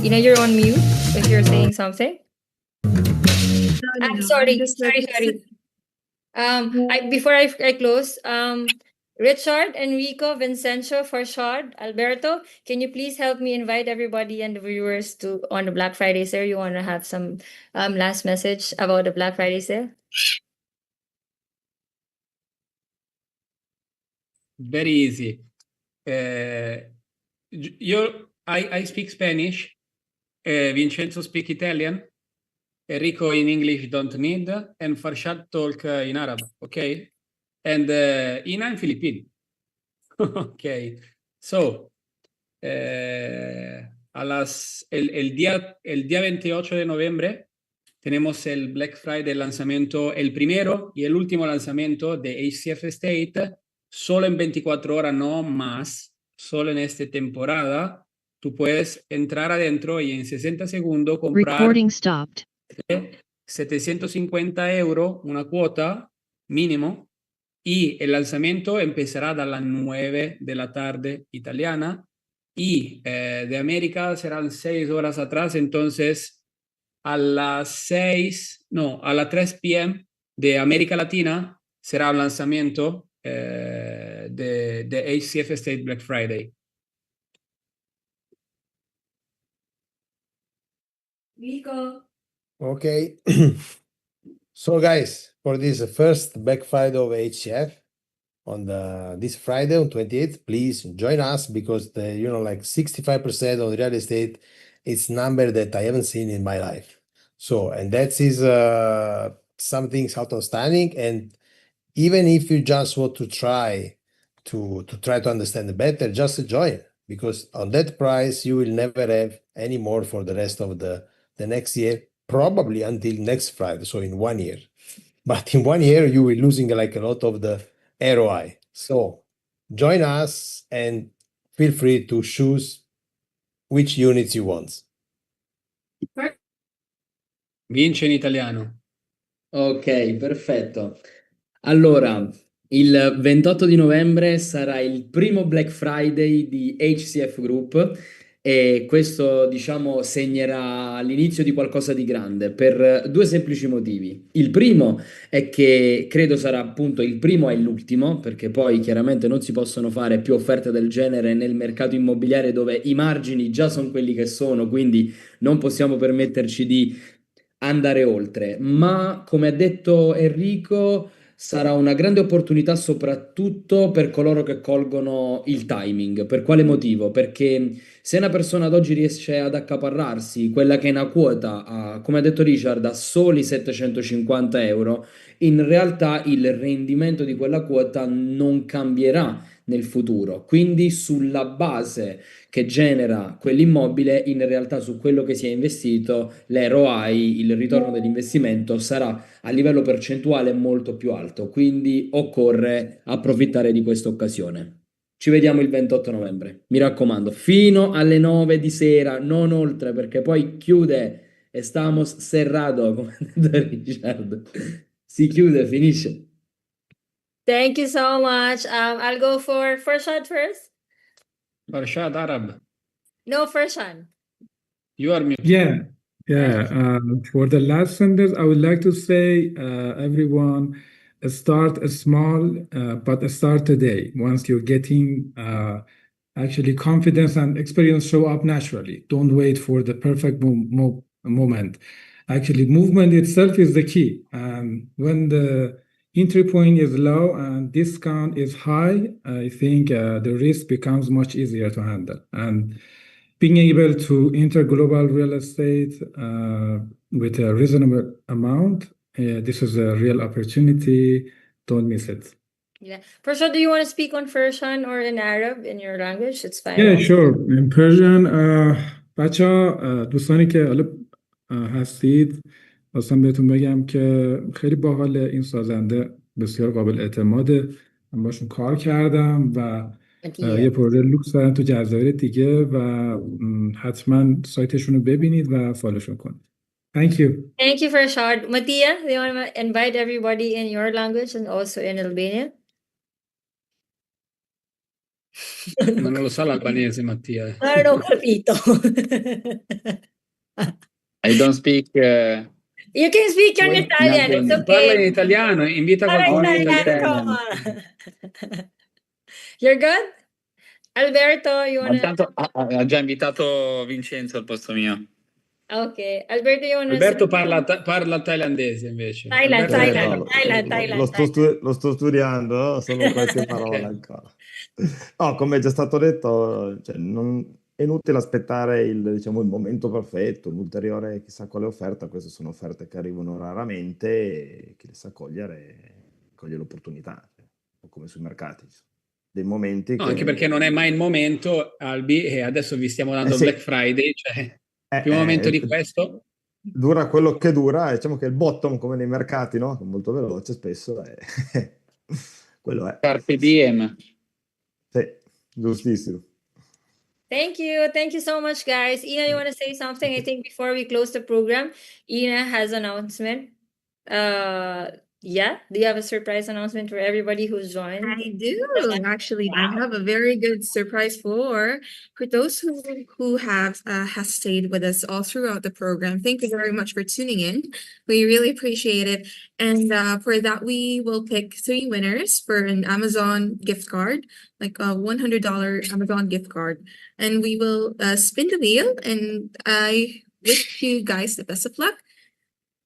Speaker 10: You're on mute if you're saying something.
Speaker 1: No,
Speaker 10: I'm sorry,
Speaker 1: just
Speaker 10: sorry. Before I close, Richard, Enrico, Vincencio, Farshad, Alberto, can you please help me invite everybody and the viewers to on the Black Friday sale? You want to have some last message about the Black Friday sale?
Speaker 2: Very easy. I speak Spanish. Vincenzo speak Italian. Enrico in English don't need, and Farshad talk in Arab, okay? And Ina in Filipino. Okay. So, el día 28 de noviembre tenemos el Black Friday lanzamiento, el primero y el último lanzamiento de HCF Estate, solo en 24 horas, no más, solo en esta temporada. Tú puedes entrar adentro y en 60 segundos comprar
Speaker 14: Recording stopped.
Speaker 2: 750 €, una cuota mínimo, y el lanzamiento empezará a las 9 de la tarde italiana y de América serán 6 horas atrás, entonces a las 3 p.m. de América Latina será el lanzamiento de HCF State Black Friday.
Speaker 10: Nico.
Speaker 3: Okay. So guys, for this first Black Friday of HCF on this Friday on 28th, please join us because the like 65% of the real estate is number that I haven't seen in my life. So and that is something outstanding. And even if you just want to try to understand it better, just join, because on that price you will never have any more for the rest of the next year, probably until next Friday, so in 1 year. But in 1 year you will losing like a lot of the ROI. So join us and feel free to choose which units you want.
Speaker 2: Vince in italiano.
Speaker 8: Ok, perfetto. Allora, il 28 di novembre sarà il primo Black Friday di HCF Group e questo, diciamo, segnerà l'inizio di qualcosa di grande per due semplici motivi. Il primo è che credo sarà appunto il primo e l'ultimo, perché poi chiaramente non si possono fare più offerte del genere nel mercato immobiliare dove i margini già sono quelli che sono, quindi non possiamo permetterci di andare oltre, ma come ha detto Enrico, sarà una grande opportunità soprattutto per coloro che colgono il timing. Per quale motivo? Perché se una persona ad oggi riesce ad accaparrarsi quella che è una quota, come ha detto Richard, a soli 750 euro, in realtà il rendimento di quella quota non cambierà nel futuro. Quindi sulla base che genera quell'immobile, in realtà su quello che si è investito, l'ROI, il ritorno dell'investimento sarà a livello percentuale molto più alto. Quindi occorre approfittare di questa occasione. Ci vediamo il 28 novembre. Mi raccomando, fino alle 9 di sera, non oltre, perché poi chiude. Estamos cerrado, come ha detto Richard. Si chiude, finisce.
Speaker 10: Thank you so much. I'll go for Farshad first.
Speaker 2: Farshad Arab,
Speaker 10: No, Farshad.
Speaker 2: you are muted.
Speaker 5: Yeah. For the last sentence, I would like to say, everyone, start small, but start today. Once you're getting actually confidence and experience show up naturally. Don't wait for the perfect moment. Actually, movement itself is the key. When the entry point is low and discount is high, I think the risk becomes much easier to handle. And being able to enter global real estate with a reasonable amount, this is a real opportunity. Don't miss it.
Speaker 10: Yeah. Farshad, do you want to speak on Farshad or in Arab in your language? It's fine.
Speaker 5: Yeah, sure. In Persian, بچه‌ها دوستانی که حالا هستید خواستم بهتون بگم که خیلی باحال این سازنده بسیار قابل اعتماده. من باشون کار کردم و یه پروژه لوکس دارن تو جزایر دیگه و حتما سایتشون رو ببینید و فالوشون کنید. Thank you.
Speaker 10: Thank you, Farshad. Mattia, do you want to invite everybody in your language and also in Albania?
Speaker 2: Ma non lo sa l'albanese, Mattia.
Speaker 10: Non ho capito.
Speaker 11: I don't speak.
Speaker 10: You can speak in
Speaker 11: Wait,
Speaker 10: Italian. It's
Speaker 11: nothing.
Speaker 2: Parla in
Speaker 10: okay.
Speaker 2: italiano, invita qualcuno in italiano.
Speaker 10: Come on. You're good? Alberto, you
Speaker 11: Ma
Speaker 10: want to...
Speaker 11: tanto ha già invitato Vincenzo al posto mio.
Speaker 10: Okay. Alberto, you want to...
Speaker 2: Alberto parla thailandese invece.
Speaker 10: Thailand,
Speaker 2: Alberto
Speaker 6: Lo sto studiando, sono qualche parola ancora. No, come è già stato detto, cioè, è inutile aspettare diciamo, il momento perfetto, un'ulteriore chissà quale offerta. Queste sono offerte che arrivano raramente e chi le sa cogliere, coglie l'opportunità, come sui mercati. Dei momenti
Speaker 2: No,
Speaker 6: che...
Speaker 2: anche perché non è mai il momento, Albi, e adesso vi stiamo dando Black Friday, cioè il primo momento di questo...
Speaker 6: Dura quello che dura, diciamo che il bottom, come nei mercati, no? Molto veloce spesso, quello è.
Speaker 11: Carpe diem.
Speaker 6: Sì, giustissimo.
Speaker 10: Thank you. Thank you so much, guys. Ina, you want to say something? I think before we close the program, Ina has an announcement. Yeah, do you have a surprise announcement for everybody who's joined?
Speaker 1: I do. Actually, I have a very good surprise for those who have has stayed with us all throughout the program. Thank you very much for tuning in. We really appreciate it. And for that, we will pick 3 winners for an Amazon gift card, like a $100 Amazon gift card. And we will spin the wheel, and I wish you guys the best of luck.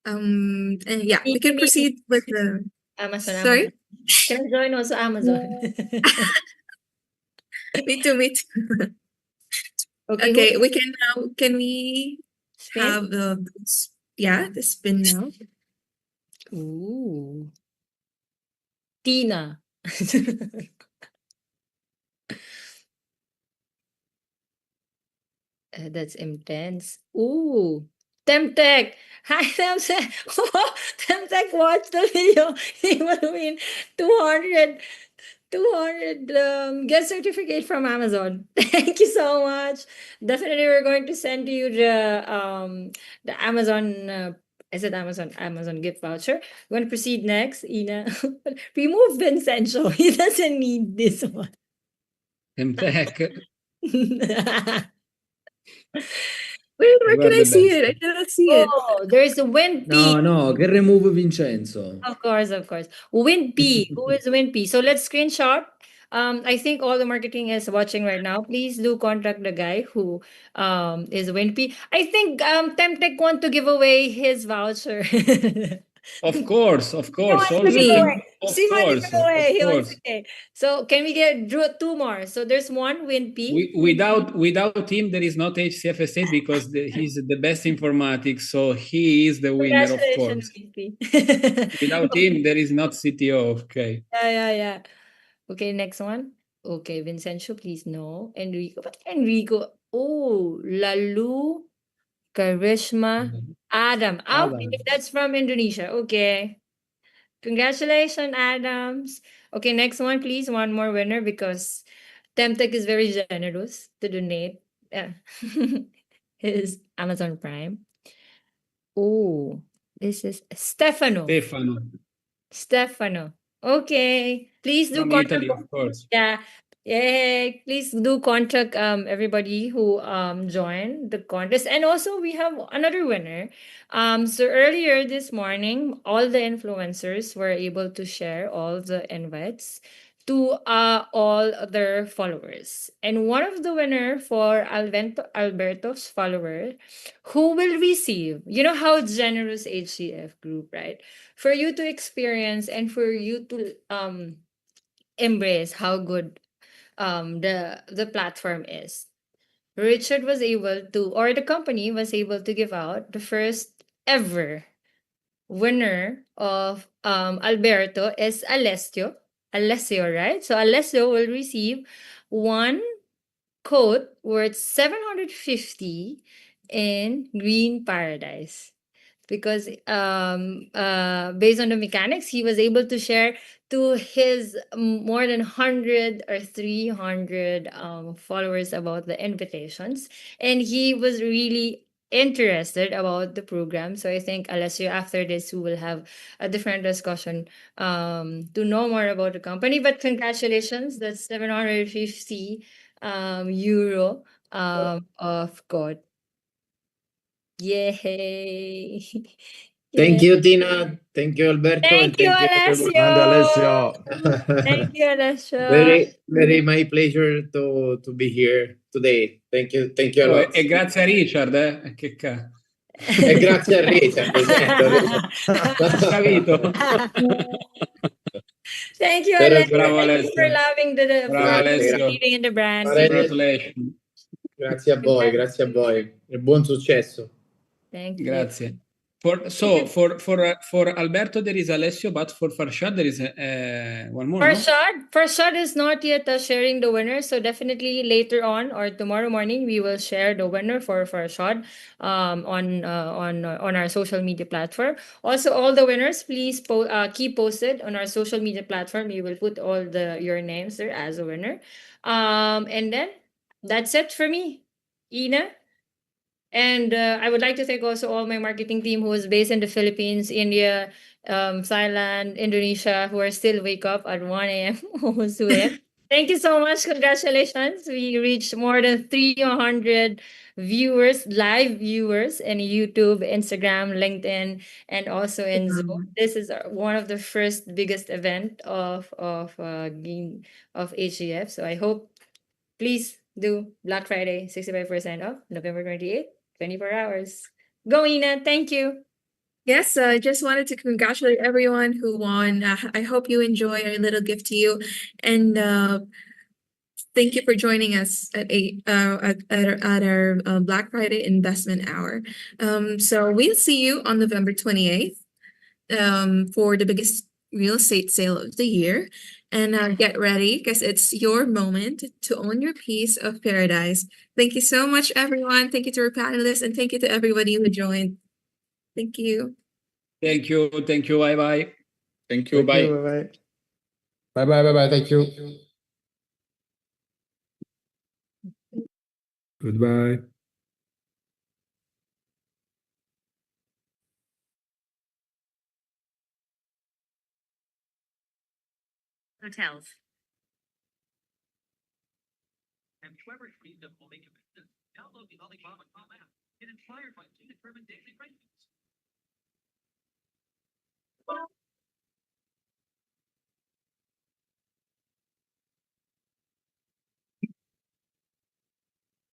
Speaker 1: And yeah, we can proceed with the
Speaker 10: Amazon.
Speaker 1: Sorry?
Speaker 10: Can I join also Amazon?
Speaker 1: Me too. Okay, we can now. Can we have the spin now?
Speaker 10: Ooh. Tina. That's intense. Ooh. Temtech. Hi, Temtech. Temtech watched the video. He will win 200 gift certificate from Amazon. Thank you so much. Definitely, we're going to send you the Amazon. I said Amazon gift voucher. We're going to proceed next. Ina, remove Vincenzo. He doesn't need this one.
Speaker 2: Temtech.
Speaker 1: Wait, where can I see it? I cannot see it.
Speaker 10: Oh, there's a Win P.
Speaker 8: No, che remove Vincenzo.
Speaker 10: Of course. Win P. Who is Win P? So let's screenshot I think all the marketing is watching right now. Please do contact the guy who is WinP. I think Temtech want to give away his voucher.
Speaker 2: Of course,
Speaker 10: He wants to
Speaker 2: also
Speaker 10: give
Speaker 1: Me.
Speaker 10: away.
Speaker 2: of
Speaker 10: She wants to
Speaker 2: course,
Speaker 10: give away.
Speaker 2: of
Speaker 10: He wants to
Speaker 2: course.
Speaker 10: okay. So can we get two more? So there's one WinP.
Speaker 2: Without him, there is not HCF Estate because he's the best informatics, so he is the winner, of
Speaker 10: Congratulations,
Speaker 2: course.
Speaker 10: WinP.
Speaker 2: Without him, there is not CTO. Okay.
Speaker 10: Yeah. Okay, next one. Okay, Vincenzo, please no. Enrico. But Enrico. Oh, Lalu, Karishma, Adam. Okay,
Speaker 2: Adam.
Speaker 10: that's from Indonesia. Okay. Congratulations, Adams. Okay, next one, please. One more winner because Temtech is very generous to donate his Amazon Prime. Oh, this is Stefano. Stefano. Okay. Please do
Speaker 2: From
Speaker 10: contact.
Speaker 2: Italy, of course.
Speaker 10: Yeah. Yay. Please do contact everybody who joined the contest. And also we have another winner. So earlier this morning, all the influencers were able to share all the invites to all their followers. And one of the winner for Alberto's follower who will receive, you know how generous HCF group, right? For you to experience and for you to embrace how good the platform is. Richard was able to, or the company was able to give out the first ever winner of Alberto is Alessio. Alessio, right? So Alessio will receive one coat worth 750 in Green Paradise because based on the mechanics he was able to share to his more than 100 or 300 followers about the invitations, and he was really interested about the program. So I think Alessio, after this we will have a different discussion to know more about the company. But congratulations, that's 750 euro of code. Yay!
Speaker 9: Thank you, Tina. Thank you, Alberto.
Speaker 10: Thank
Speaker 9: And
Speaker 10: you,
Speaker 9: thank you, everyone.
Speaker 10: Alessio.
Speaker 6: And Alessio.
Speaker 10: Thank you, Alessio.
Speaker 9: Very my pleasure to be here today. Thank you a
Speaker 2: Oh,
Speaker 9: lot.
Speaker 2: e grazie a Richard, che
Speaker 9: E grazie a Richard, esatto.
Speaker 2: Capito?
Speaker 10: Thank you,
Speaker 9: Però
Speaker 10: Alessio.
Speaker 2: Bravo,
Speaker 10: Thank you for
Speaker 2: Alessio.
Speaker 10: loving the
Speaker 2: Bravo,
Speaker 10: for
Speaker 2: Alessio.
Speaker 10: participating in the brand.
Speaker 2: Congratulations.
Speaker 9: Grazie a voi e buon successo.
Speaker 10: Thank you.
Speaker 2: Grazie. For Alberto there is Alessio, but for Farshad there is one more.
Speaker 10: Farshad is not yet sharing the winner, so definitely later on or tomorrow morning we will share the winner for Farshad on our social media platform. Also, all the winners, please keep posted on our social media platform. We will put all your names there as a winner. And then that's it for me, Ina. And I would like to thank also all my marketing team who is based in the Philippines, India, Thailand, Indonesia, who are still wake up at 1 a.m. almost 2 a.m. Thank you so much. Congratulations. We reached more than 300 viewers, live viewers in YouTube, Instagram, LinkedIn, and also in Zoom. This is one of the first biggest event of HCF. So I hope, please do Black Friday 65% off November 28th. 24 hours. Go, Ina. Thank you.
Speaker 1: Yes, I just wanted to congratulate everyone who won. I hope you enjoy our little gift to you, and thank you for joining us at our Black Friday investment hour. So we'll see you on November 28th for the biggest real estate sale of the year. And get ready because it's your moment to own your piece of paradise. Thank you so much, everyone. Thank you to our panelists and thank you to everybody who joined. Thank you.
Speaker 2: Thank you. Bye bye.
Speaker 9: Thank you. Bye.
Speaker 3: Bye bye. Thank you.
Speaker 5: Goodbye.
Speaker 14: Hotels.
Speaker 15: And Trevor Freedom will make a business. Download the Alibaba.com app. Get inspired by predetermined daily rankings.